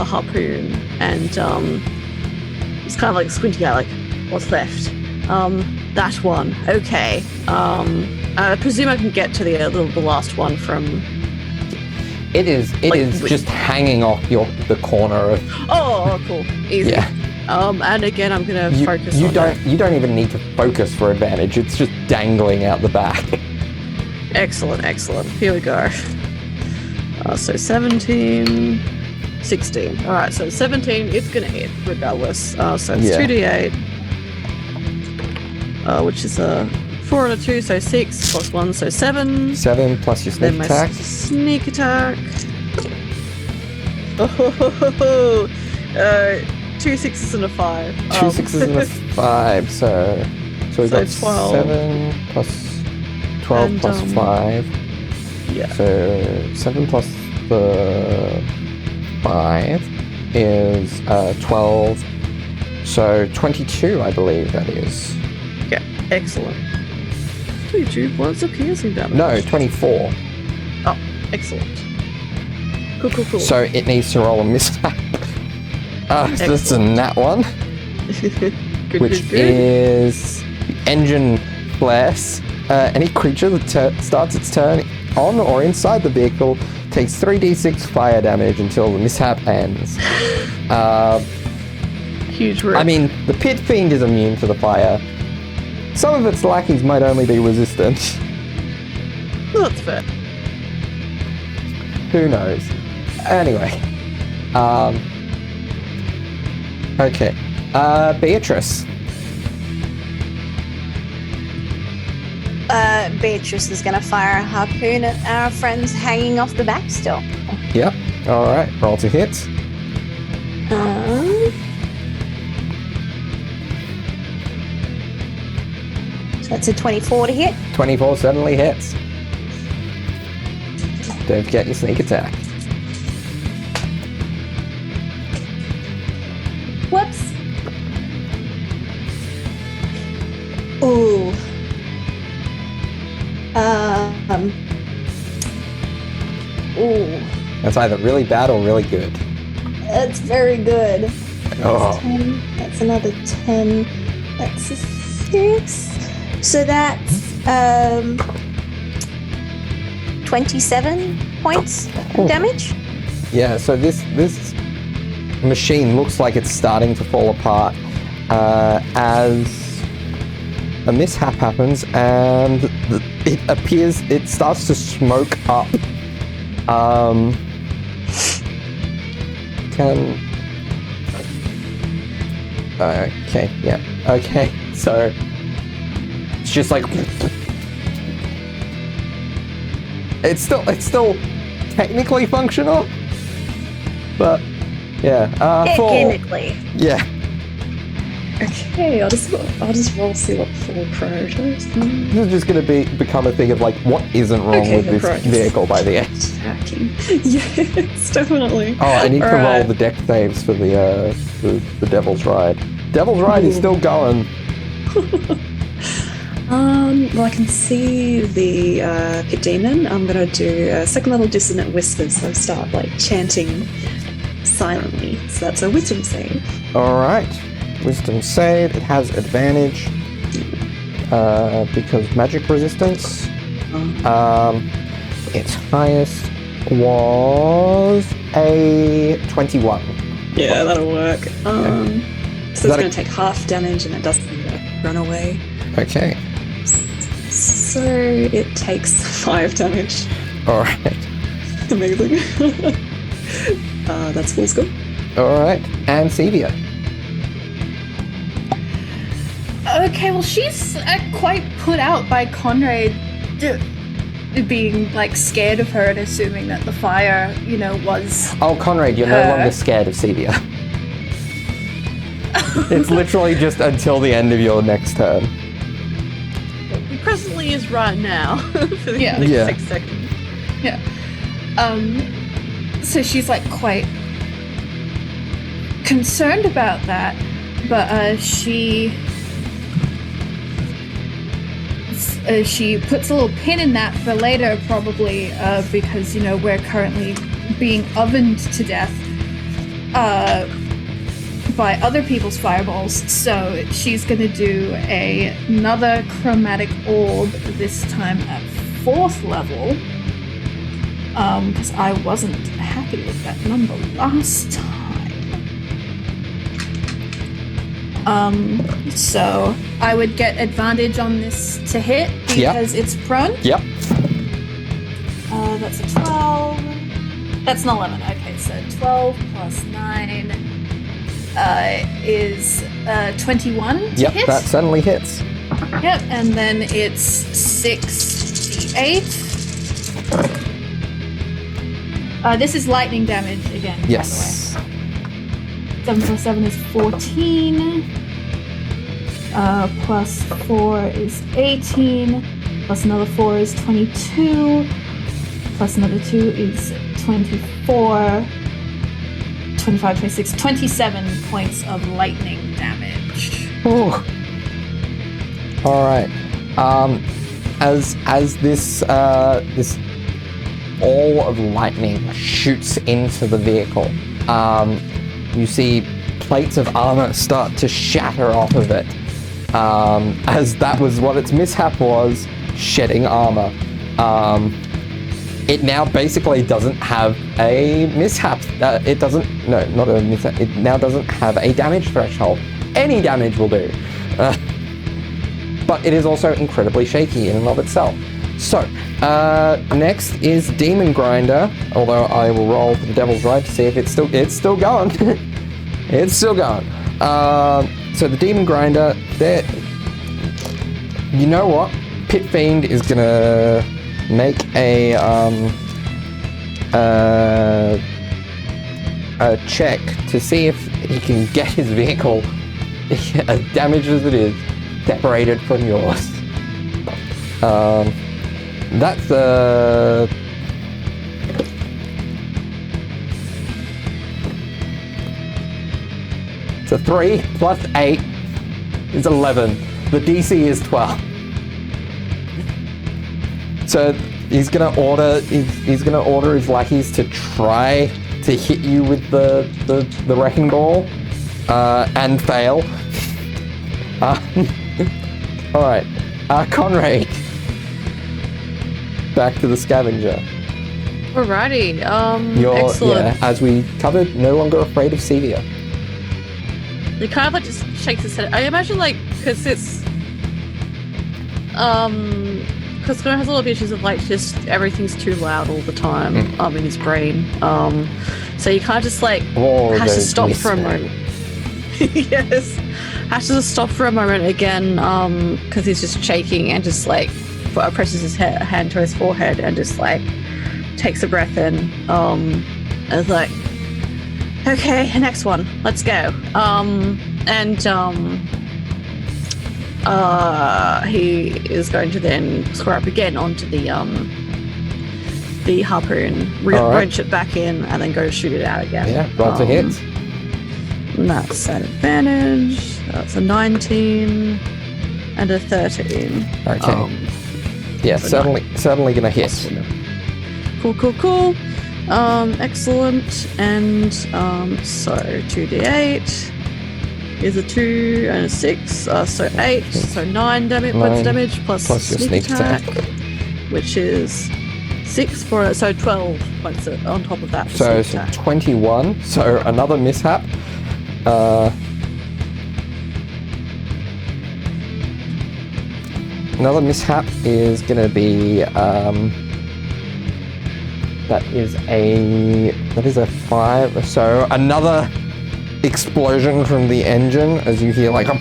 harpoon and just kind of like squinting out like what's left. That one. Okay. I presume I can get to the last one from. It is just hanging off the corner of. Oh, cool. Easy. Yeah. And again, I'm gonna focus on that. You don't even need to focus for advantage. It's just dangling out the back. Excellent. Here we go. So 17, 16. All right, so 17, it's gonna hit regardless. So it's 2d8, which is a 4 and a 2, so 6 plus 1, so 7. 7 plus your sneak attack. Sneak attack. 2 6s and a 5. 2 6s and a 5. So we got 12. 7 plus 12 plus 5. Yeah. So 7 plus the 5 is 12. So 22, I believe that is. Yeah. Excellent. 22 points of piercing damage. No, 24. Oh, excellent. Cool. So it needs to roll a mishap. That's a nat 1. Which is engine flares. Any creature that starts its turn on or inside the vehicle takes 3d6 fire damage until the mishap ends. Huge rip. I mean, the Pit Fiend is immune to the fire. Some of its lackeys might only be resistant. That's fair. Who knows? Anyway. Okay. Beatrice. Beatrice is going to fire a harpoon at our friends hanging off the back still. Yep. Alright, roll to hit. So that's a 24 to hit. 24 certainly hits. Don't forget your sneak attack. Whoops. Ooh. Ooh. That's either really bad or really good. That's very good. That's Oh. 10. That's another 10. That's a 6. So that's 27 points of damage. Yeah, so this machine looks like it's starting to fall apart as a mishap happens, and it starts to smoke up. Okay, yeah, okay, so it's just like it's still technically functional, but yeah, Technically. yeah. Okay, I'll just roll see what full prioritize. This is just going to become a thing of like, what isn't wrong with this vehicle by the end? Attacking. Yes, definitely. Oh, I need to roll Alright. the deck saves for the Devil's Ride. Devil's Ride is still going. Well, I can see the pit demon. I'm gonna do a second level dissonant whispers, so start like chanting silently. So that's a wisdom save. All right, wisdom save. It has advantage because magic resistance. Its highest was a 21. Yeah, that'll work. So it's that gonna take half damage, and it doesn't run away. Okay. So it takes 5 damage. All right. Amazing. That's full score. All right. And Sevia. Okay, well, she's quite put out by Conrad being like scared of her and assuming that the fire, was. Oh, Conrad, you're no longer scared of Sevia. It's literally just until the end of your next turn. It presently is right now for the Yeah. next Yeah. 6 seconds. Yeah. So she's like quite concerned about that, but she puts a little pin in that for later, probably because we're currently being ovened to death by other people's fireballs. So she's gonna do another chromatic orb, this time at 4th level, because I wasn't happy with that number last time. So I would get advantage on this to hit because it's prone. Yep. That's a 12. That's an 11. Okay, so 12 plus 9 is 21 to Yep, hit. that certainly hits. Yep, and then it's 6d8. This is lightning damage again. Yes. By the way. 7 plus 7 is 14. Plus 4 is 18. Plus another 4 is 22. Plus another 2 is 24. 25, 26, 27 points of lightning damage. Ooh. All right. As this this ball of lightning shoots into the vehicle, you see plates of armor start to shatter off of it. As that was what its mishap was, shedding armor. It now basically doesn't have a mishap. It doesn't. No, not a mishap. It now doesn't have a damage threshold. Any damage will do. But it is also incredibly shaky in and of itself. So, next is Demon Grinder, although I will roll for the Devil's Right to see if it's still going. It's still going. So the Demon Grinder, there. You know what? Pit Fiend is gonna make a check to see if he can get his vehicle, as damaged as it is, separated from yours. That's it's a 3 plus 8 is 11. The DC is 12. So he's gonna order his lackeys to try to hit you with the wrecking ball and fail. All right, Conrad. Back to the scavenger. Alrighty. You're, excellent. yeah, as we covered, no longer afraid of Sevia. He kind of like just shakes his head. I imagine like because it's because Connor has a lot of issues of like just everything's too loud all the time in his brain. So you kind of just like has to stop for a moment. Yes, has to stop for a moment again because he's just shaking and just like presses his hand to his forehead and just like takes a breath in and is like, okay, next one, let's go. He is going to then square up again onto the harpoon, wrench it back in, and then go to shoot it out again. Yeah, roll to hit. And that's an advantage. That's a 19 and a 13. Okay. Yeah, so certainly gonna hit. Cool. Excellent. And so 2d8 is a 2 and a 6, so 8, so 9 damage points of damage plus your sneak attack, which is 6 for so 12 points on top of that. So 21. So another mishap. Another mishap is going to be that is a 5. So another explosion from the engine as you hear like a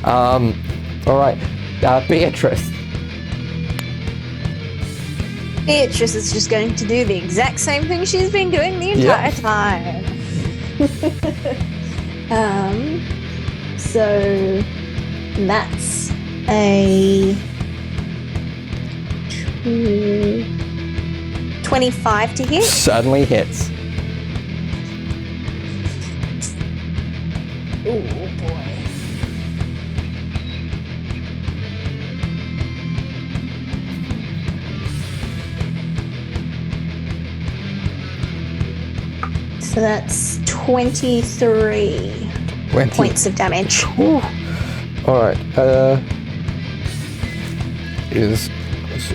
all right, Beatrice. Beatrice is just going to do the exact same thing she's been doing the entire time. So that's a 25 to hit. Certainly hits. Oh boy. So that's 23 points of damage. Ooh. All right. Is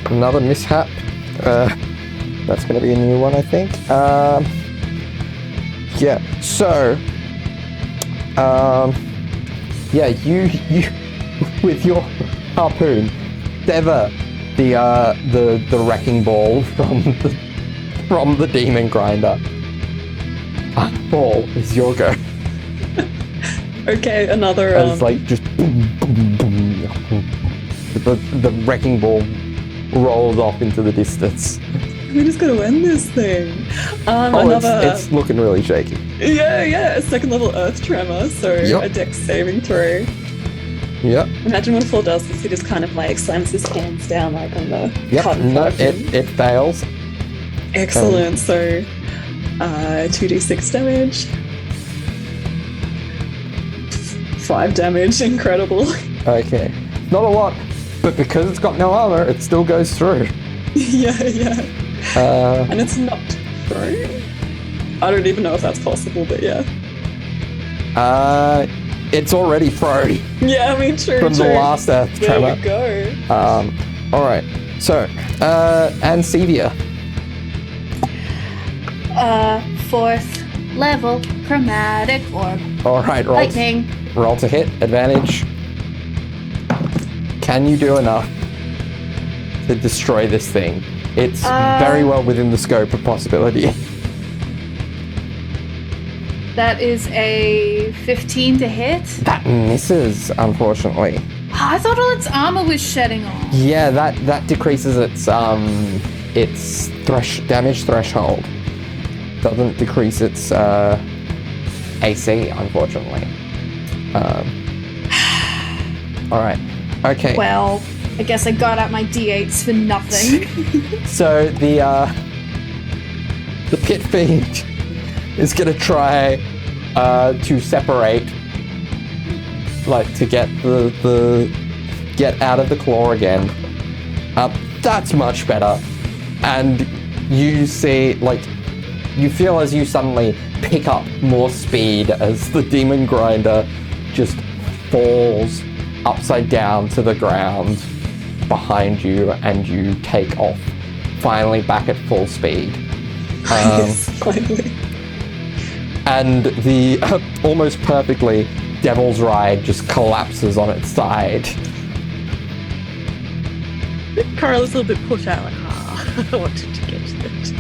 another mishap. That's going to be a new one, I think. Yeah. So Yeah, you with your harpoon sever the wrecking ball from the demon grinder. Ball is your go. Okay, another. It's like just boom, boom, boom. The wrecking ball rolls off into the distance. We just gotta win this thing. Another. It's looking really shaky. Yeah. A second level earth tremor, so Yep. a dex saving throw. Yep. Imagine when Phil does this, he just kind of like slams his hands down like on the Yep. No, it fails. Excellent. So 2d6 damage. 5 damage. Incredible. Okay. Not a lot, but because it's got no armor, it still goes through. yeah. And it's not prone. I don't even know if that's possible, but yeah. It's already prone Yeah, I mean, true. from the last earth tremor. There you go. All right. So, Ansevia. 4th level chromatic orb. All right, Lightning. roll to hit, advantage. Can you do enough to destroy this thing? It's very well within the scope of possibility. That is a 15 to hit. That misses, unfortunately. Oh, I thought all its armor was shedding off. Yeah, that decreases its damage threshold. Doesn't decrease its AC, unfortunately. All right. Okay. Well, I guess I got out my d8s for nothing. So the pit fiend is gonna try to separate, like to get get out of the claw again. That's much better. And you see, like, you feel as you suddenly pick up more speed as the demon grinder just falls upside down to the ground behind you, and you take off, finally back at full speed. Yes, finally. And the almost perfectly Devil's Ride just collapses on its side. Carla's a little bit put out, like, I wanted to get that.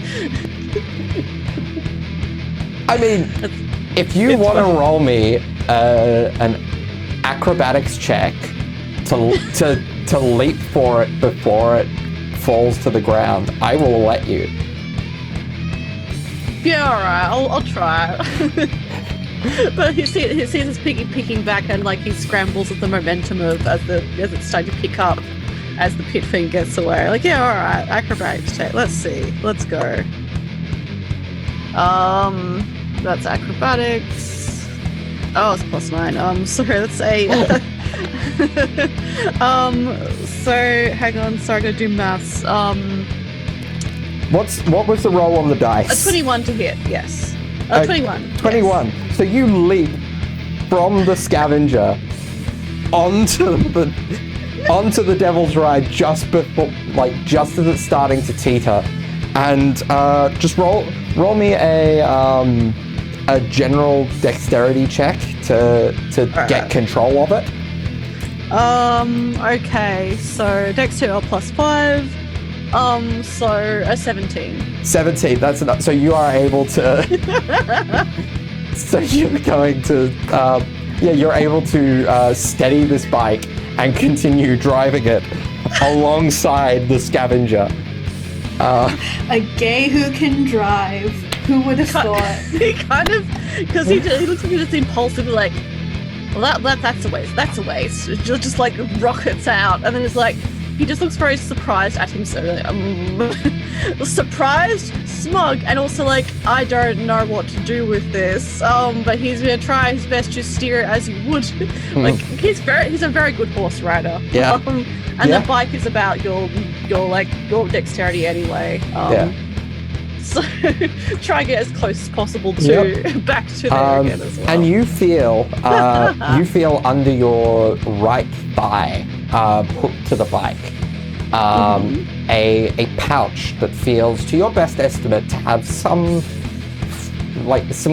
I mean, if you want to roll me an acrobatics check to leap for it before it falls to the ground, I will let you. Yeah, alright, I'll try. But he sees us picking back, and like he scrambles at the momentum of as it's starting to pick up as the pit fiend gets away. Like, yeah, alright, acrobatics check. Let's see. Let's go. That's acrobatics. Oh, it's +9. So that's a so hang on, sorry, I gotta do maths. What was the roll on the dice? A 21 to hit, yes. 21. 21. Yes. So you leap from the scavenger onto the Devil's Ride just before, like, just as it's starting to teeter, and just roll me a general dexterity check to get control of it. Okay, so Dex 2 +5. So a 17. 17, that's enough. So you are able to. So you're going to. You're able to steady this bike and continue driving it alongside the scavenger. A gay who can drive. Who would have thought? He kind of, because he looks like he's just impulsively like, well, that's a waste. That's a waste. It just like rockets out, and then it's like. He just looks very surprised at himself. Surprised, smug, and also like, I don't know what to do with this. But he's gonna try his best to steer it as he would. Like, he's a very good horse rider. Yeah. And the bike is about your dexterity anyway. So try and get as close as possible to back to there again as well. And you feel under your right thigh, hooked to the bike, a pouch that feels, to your best estimate, to have some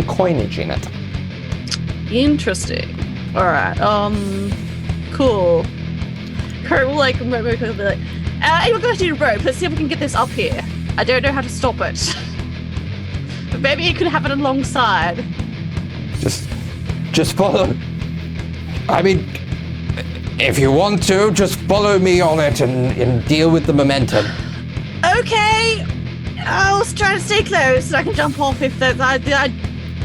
coinage in it. Interesting. All right. Cool. Kurt will like, you're going to do the rope. Let's see if we can get this up here. I don't know how to stop it. But maybe you could have it alongside. Just follow. I mean, if you want to, just follow me on it and deal with the momentum. Okay. I'll try to stay close so I can jump off if there's... I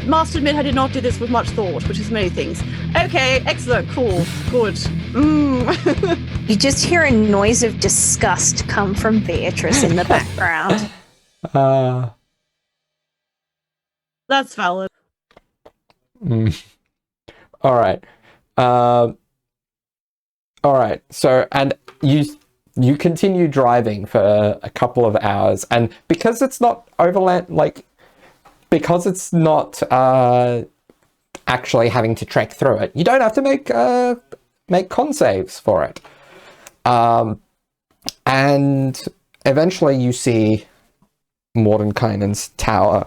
must admit I did not do this with much thought, which is many things. Okay, excellent, cool, good. You just hear a noise of disgust come from Beatrice in the background. That's valid. All right. All right. So, and you continue driving for a couple of hours, and because it's not overland, because it's not actually having to trek through it, you don't have to make con saves for it. And eventually you see Mordenkainen's tower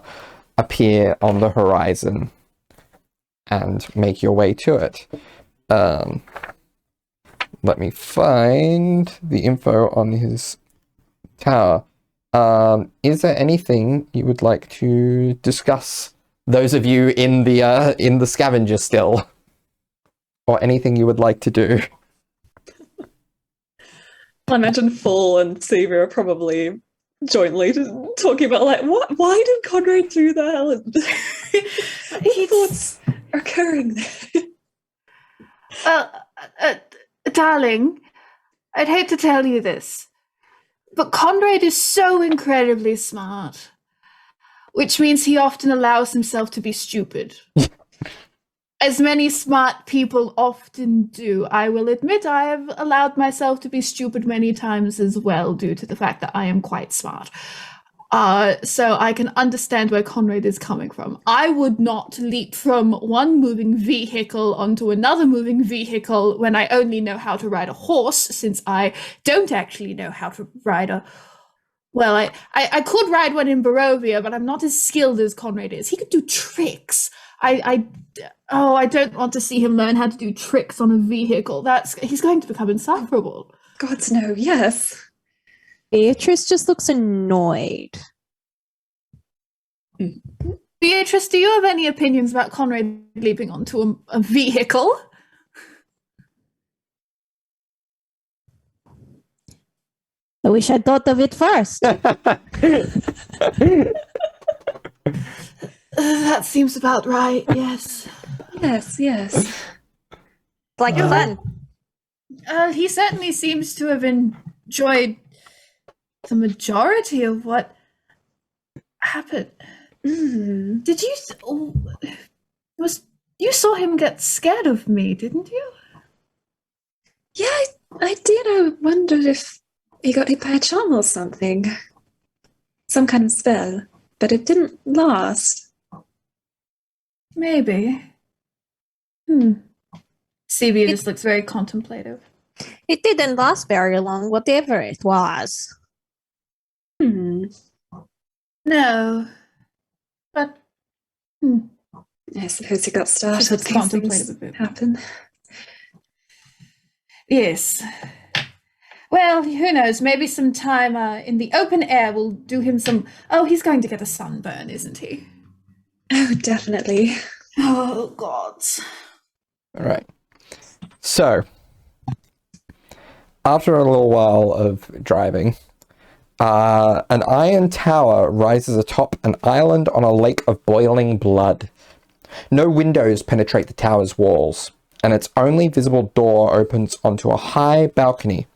appear on the horizon and make your way to it. Let me find the info on his tower. Is there anything you would like to discuss? Those of you in the scavenger still, or anything you would like to do? I imagine Full and Seaver are probably jointly talking about what? Why did Conrad do that? What thoughts are occurring there? Darling, I'd hate to tell you this, but Conrad is so incredibly smart, which means he often allows himself to be stupid. As many smart people often do. I will admit I have allowed myself to be stupid many times as well, due to the fact that I am quite smart. So I can understand where Conrad is coming from. I would not leap from one moving vehicle onto another moving vehicle when I only know how to ride a horse, since I don't actually know how to ride a... Well, I could ride one in Barovia, but I'm not as skilled as Conrad is. He could do tricks. I don't want to see him learn how to do tricks on a vehicle. He's going to become insufferable. Gods no, yes. Beatrice just looks annoyed. Beatrice, do you have any opinions about Conrad leaping onto a vehicle? I wish I'd thought of it first. That seems about right, yes. Yes. Like fun. He certainly seems to have enjoyed the majority of what happened. Did you... you saw him get scared of me, didn't you? Yeah, I did. I wondered if he got hit by a charm or something. Some kind of spell. But it didn't last. Maybe. CB just looks very contemplative. It didn't last very long, whatever it was. No. But... I suppose he got started. Just looks contemplative a bit. Happen. Yes. Well, who knows? Maybe sometime in the open air we'll do him some... Oh, he's going to get a sunburn, isn't he? Oh, definitely. Oh, gods. All right. So, after a little while of driving, an iron tower rises atop an island on a lake of boiling blood. No windows penetrate the tower's walls, and its only visible door opens onto a high balcony.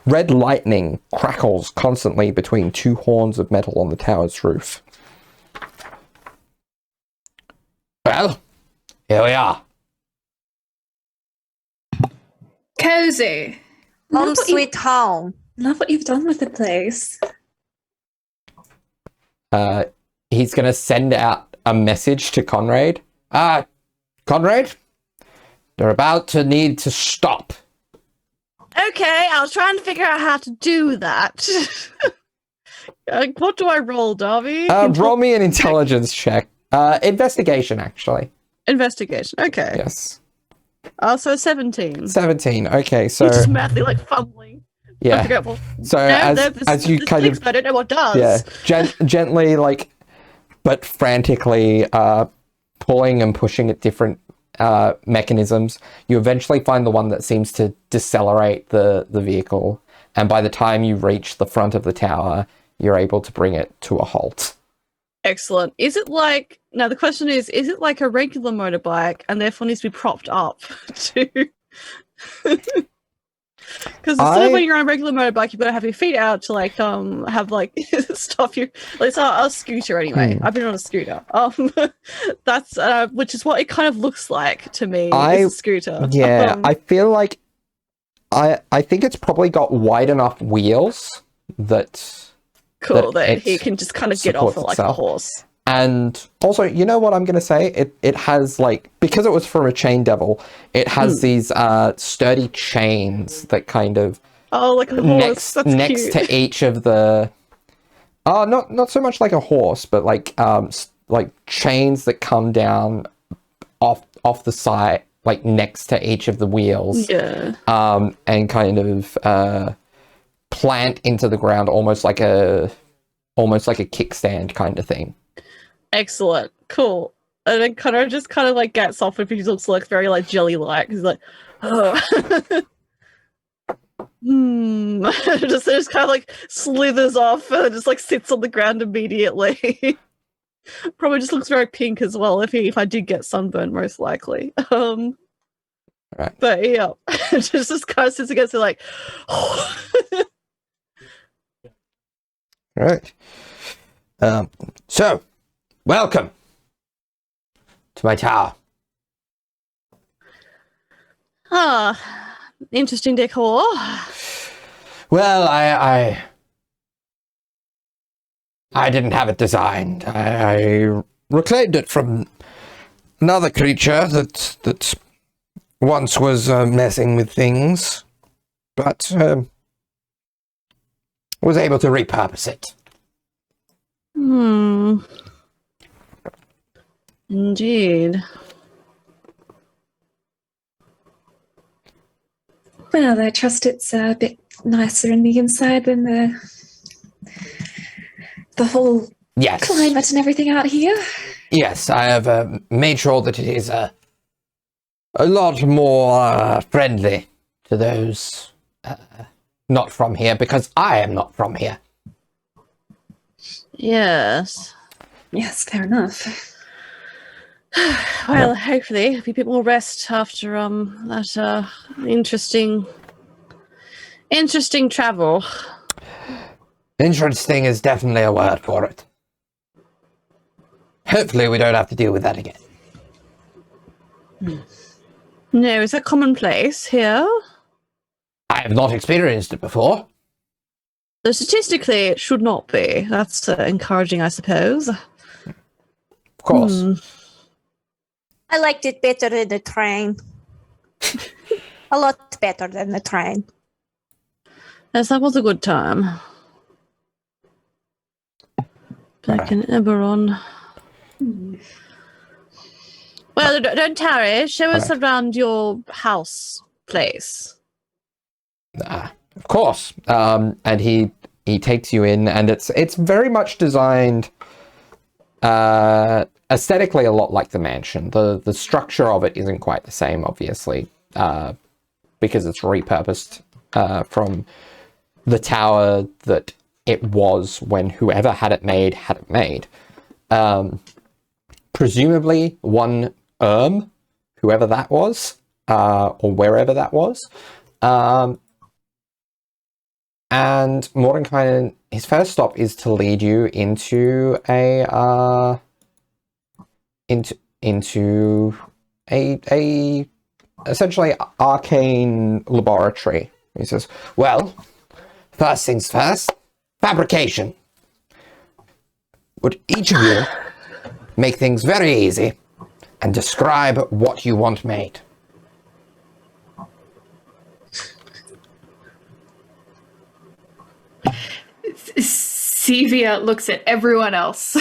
Red lightning crackles constantly between two horns of metal on the tower's roof. Well, here we are. Cozy. Home sweet home. Love what you've done with the place. He's going to send out a message to Conrad. Conrad, you're about to need to stop. Okay, I was trying to figure out how to do that. What do I roll, Darby? Roll me an intelligence check. Investigation, actually. Investigation. Okay. Yes. So 17. 17. Okay, so You're just madly like fumbling. yeah. So as you kind of, I don't know what does. yeah, gently like, but frantically pulling and pushing at different mechanisms, you eventually find the one that seems to decelerate the vehicle, and by the time you reach the front of the tower, you're able to bring it to a halt. Excellent. Is it like, now the question is it like a regular motorbike and therefore needs to be propped up to... Because instead of when you're on a regular motorbike, you've got to have your feet out to like have like stuff you. It's a scooter anyway. I've been on a scooter. That's which is what it kind of looks like to me. It's a scooter. Yeah, I feel like I think it's probably got wide enough wheels that that he can just kind of get off it like a horse. And also, you know what I'm going to say? It has, like, because it was from a chain devil, it has these sturdy chains that kind of... Oh, like a horse. Next to each of the... not so much like a horse, but like chains that come down off the side, like next to each of the wheels. Yeah. And kind of plant into the ground almost like a kickstand kind of thing. Excellent. Cool. And then Connor just kind of like gets off, and he looks like very like jelly-like. He's like, oh. just kind of like slithers off and just like sits on the ground immediately. Probably just looks very pink as well if I did get sunburned, most likely. Right. But yeah, just kind of sits against it like, Right. So, welcome to my tower. Interesting decor. Well, I didn't have it designed. I reclaimed it from another creature that once was messing with things, but was able to repurpose it. Indeed. Well, I trust it's a bit nicer in the inside than the whole climate and everything out here. Yes, I have made sure that it is a lot more friendly to those not from here, because I am not from here. Yes. Yes, fair enough. Well, hopefully it'll be a bit more rest after that interesting travel. Interesting is definitely a word for it. Hopefully we don't have to deal with that again. No, is that commonplace here? I have not experienced it before. So statistically, it should not be. That's encouraging, I suppose. Of course. I liked it better than the train. A lot better than the train. Yes, that was a good time. Back in Eberron. Well, don't tarry. Show us around your house place. Of course. And he takes you in, and it's very much designed aesthetically a lot like the mansion. The structure of it isn't quite the same, obviously, because it's repurposed from the tower that it was when whoever had it made. Presumably one whoever that was, or wherever that was. And Mordenkainen, his first stop is to lead you into a essentially arcane laboratory. He says, well, first things first, fabrication. Would each of you make things very easy and describe what you want made? Sevia looks at everyone else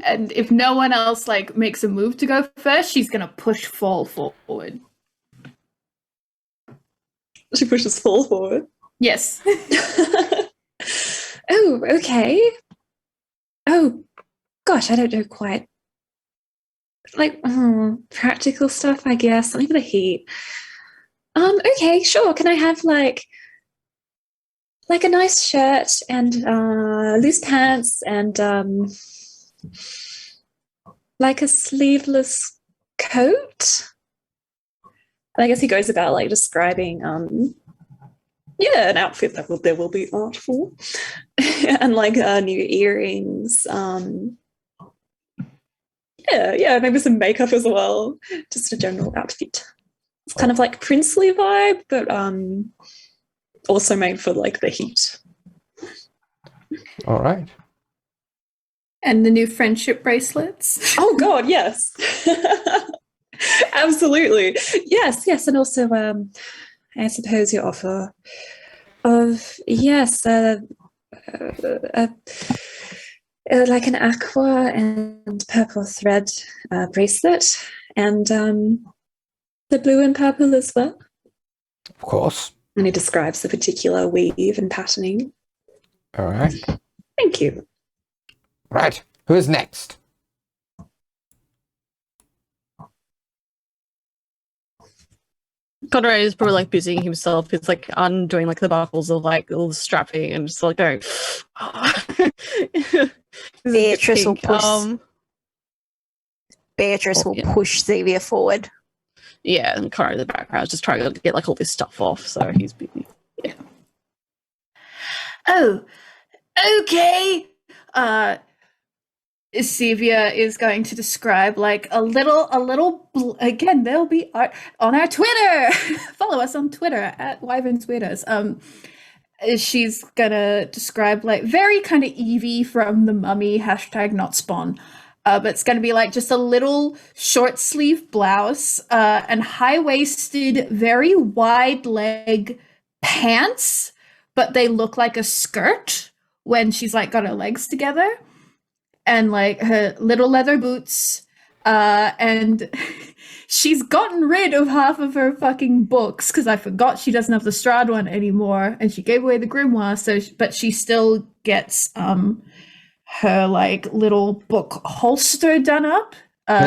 And if no one else like makes a move to go first, she's gonna push Fall forward. She pushes Fall forward. Yes. Oh, okay. Oh, gosh, I don't know quite. Like, practical stuff, I guess. Something for the heat. Okay, sure. Can I have like a nice shirt and loose pants and like a sleeveless coat? And I guess he goes about like describing an outfit that there will be artful and like new earrings. Maybe some makeup as well. Just a general outfit. It's kind of like princely vibe, but also made for like the heat. All right. And the new friendship bracelets. Oh God, yes. Absolutely. Yes, and also I suppose your offer of like an aqua and purple thread bracelet, and the blue and purple as well. Of course. And he describes the particular weave and patterning. All right. Thank you. Right. Who is next? Conrad is probably like busying himself. He's like undoing like the buckles of like all the strapping and just like going. Beatrice will push. Beatrice will push Xavier forward. Yeah, and Conrad in the background is just trying to get like all this stuff off. So he's busy. Yeah. Oh, okay. Sevia is going to describe like a little again, there'll be art on our Twitter. Follow us on Twitter at Wyverns Weirdos. She's gonna describe like very kind of Evie from the Mummy #NotSpawn. But it's gonna be like just a little short sleeve blouse and high-waisted, very wide leg pants, but they look like a skirt when she's like got her legs together. And like her little leather boots, and she's gotten rid of half of her fucking books because I forgot she doesn't have the Strahd one anymore, and she gave away the grimoire. But she still gets her like little book holster done up,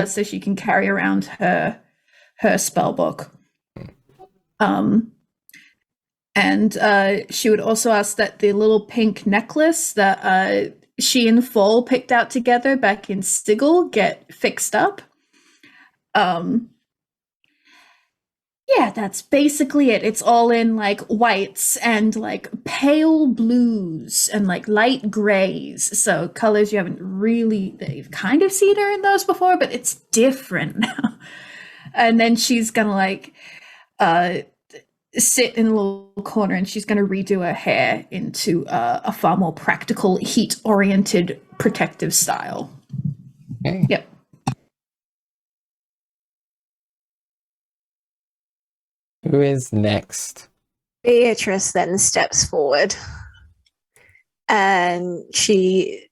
so she can carry around her spell book. And she would also ask that the little pink necklace that she and Fall picked out together back in Stigl get fixed up. That's basically it. It's all in like whites and like pale blues and like light grays. So colors you've kind of seen her in those before, but it's different now. And then she's gonna like sit in a little corner and she's going to redo her hair into a far more practical, heat-oriented, protective style. Okay. Yep. Who is next? Beatrice then steps forward and she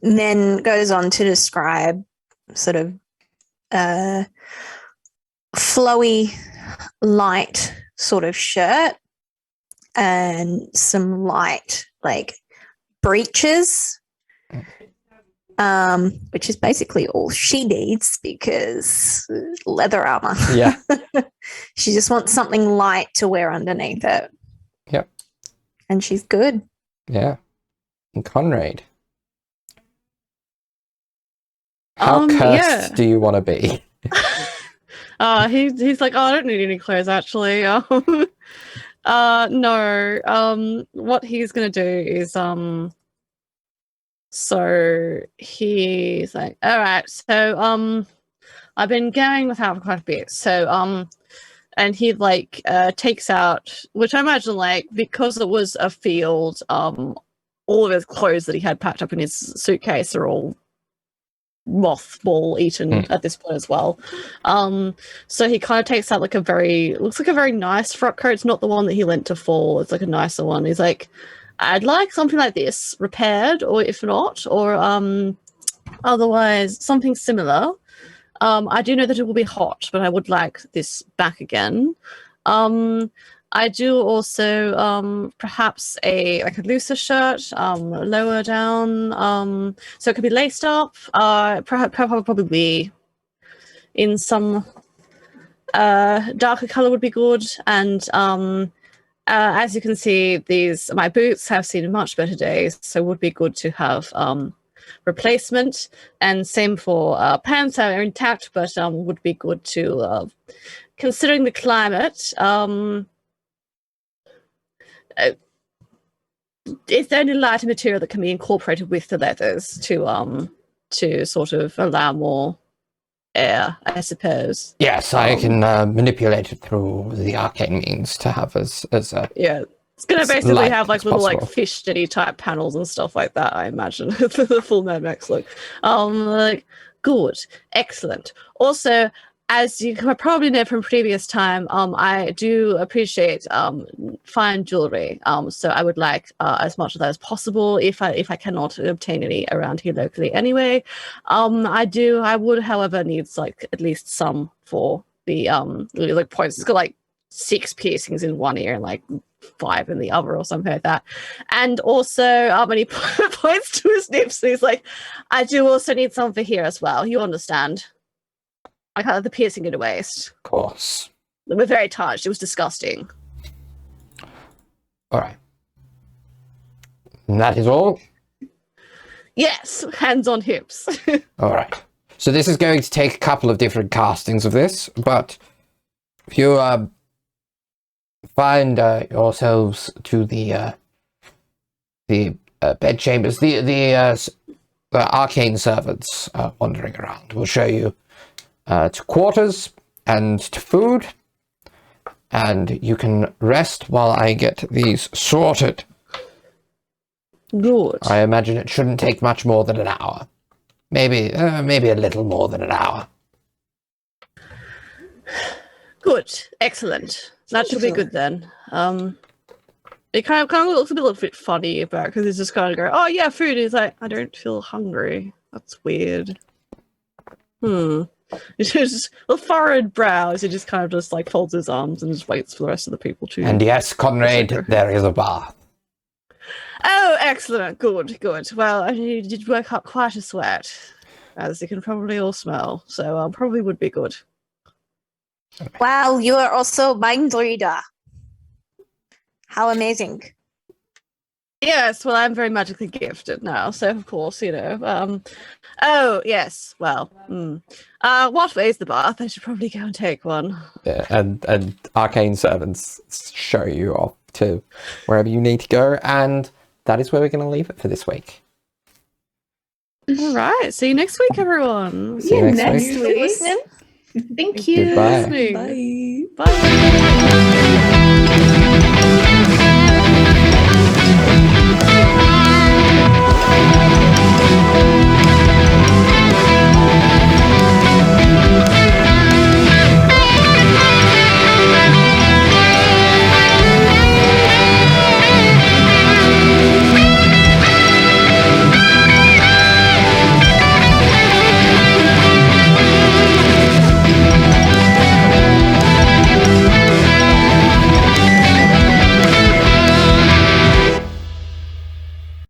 then goes on to describe sort of flowy, light sort of shirt and some light like breeches, which is basically all she needs because leather armor. Yeah. She just wants something light to wear underneath it. Yep. And she's good. Yeah. And Conrad. How cursed do you want to be? He's like, I don't need any clothes actually. No. What he's gonna do is so he's like, all right, so I've been going without for quite a bit. So and he like takes out, which I imagine like because it was a field, all of his clothes that he had packed up in his suitcase are all mothball eaten at this point as well. So he kind of takes out like looks like a very nice frock coat. It's not the one that he lent to Fall. It's like a nicer one. He's like, I'd like something like this repaired, or if not, or Otherwise, something similar. I do know that it will be hot, but I would like this back again. I do also perhaps a looser shirt, lower down, so it could be laced up. Probably in some darker color would be good. And as you can see, my boots have seen much better days, so it would be good to have replacement. And same for pants are intact, but would be good to, considering the climate. Is there any lighter material that can be incorporated with the leathers to sort of allow more air, I suppose? Yes, I can manipulate it through the arcane means to have as yeah. It's gonna basically have like little possible. like fish steady type panels and stuff like that, I imagine, for the full Mad Max look. Good, excellent. Also, as you can probably know from previous time, I do appreciate fine jewelry. So I would like as much of that as possible if I cannot obtain any around here locally anyway. I would, however, needs like at least some for the like points. It's got like 6 piercings in one ear and like 5 in the other or something like that. And also when he points to his nips, he's like, I do also need some for here as well. You understand? I had the piercing in the waist. Of course. We're very touched. It was disgusting. All right. And that is all? Yes, hands on hips. All right. So this is going to take a couple of different castings of this, but if you find yourselves to the bed chambers, the arcane servants wandering around will show you to quarters and to food, and you can rest while I get these sorted. Good. I imagine it shouldn't take much more than an hour. Maybe a little more than an hour. Good. Excellent. That should be good then. It kind of looks a little bit funny about because he's just kind of go, oh yeah, food. He's like, I don't feel hungry. That's weird. It's just the furrowed brows. He just kind of just like folds his arms and just waits for the rest of the people to. And yes, Conrad, there is a bath. Oh, excellent. Good. Well, you did work up quite a sweat, as you can probably all smell. So probably would be good. Wow, you are also mind reader. How amazing. Yes, well, I'm very magically gifted now, so of course, oh, yes, well, what way is the bath? I should probably go and take one. Yeah, and arcane servants show you off to wherever you need to go, and that is where we're going to leave it for this week. All right, see you next week, everyone. See you next week. week. Thank you. Goodbye. Bye. Bye.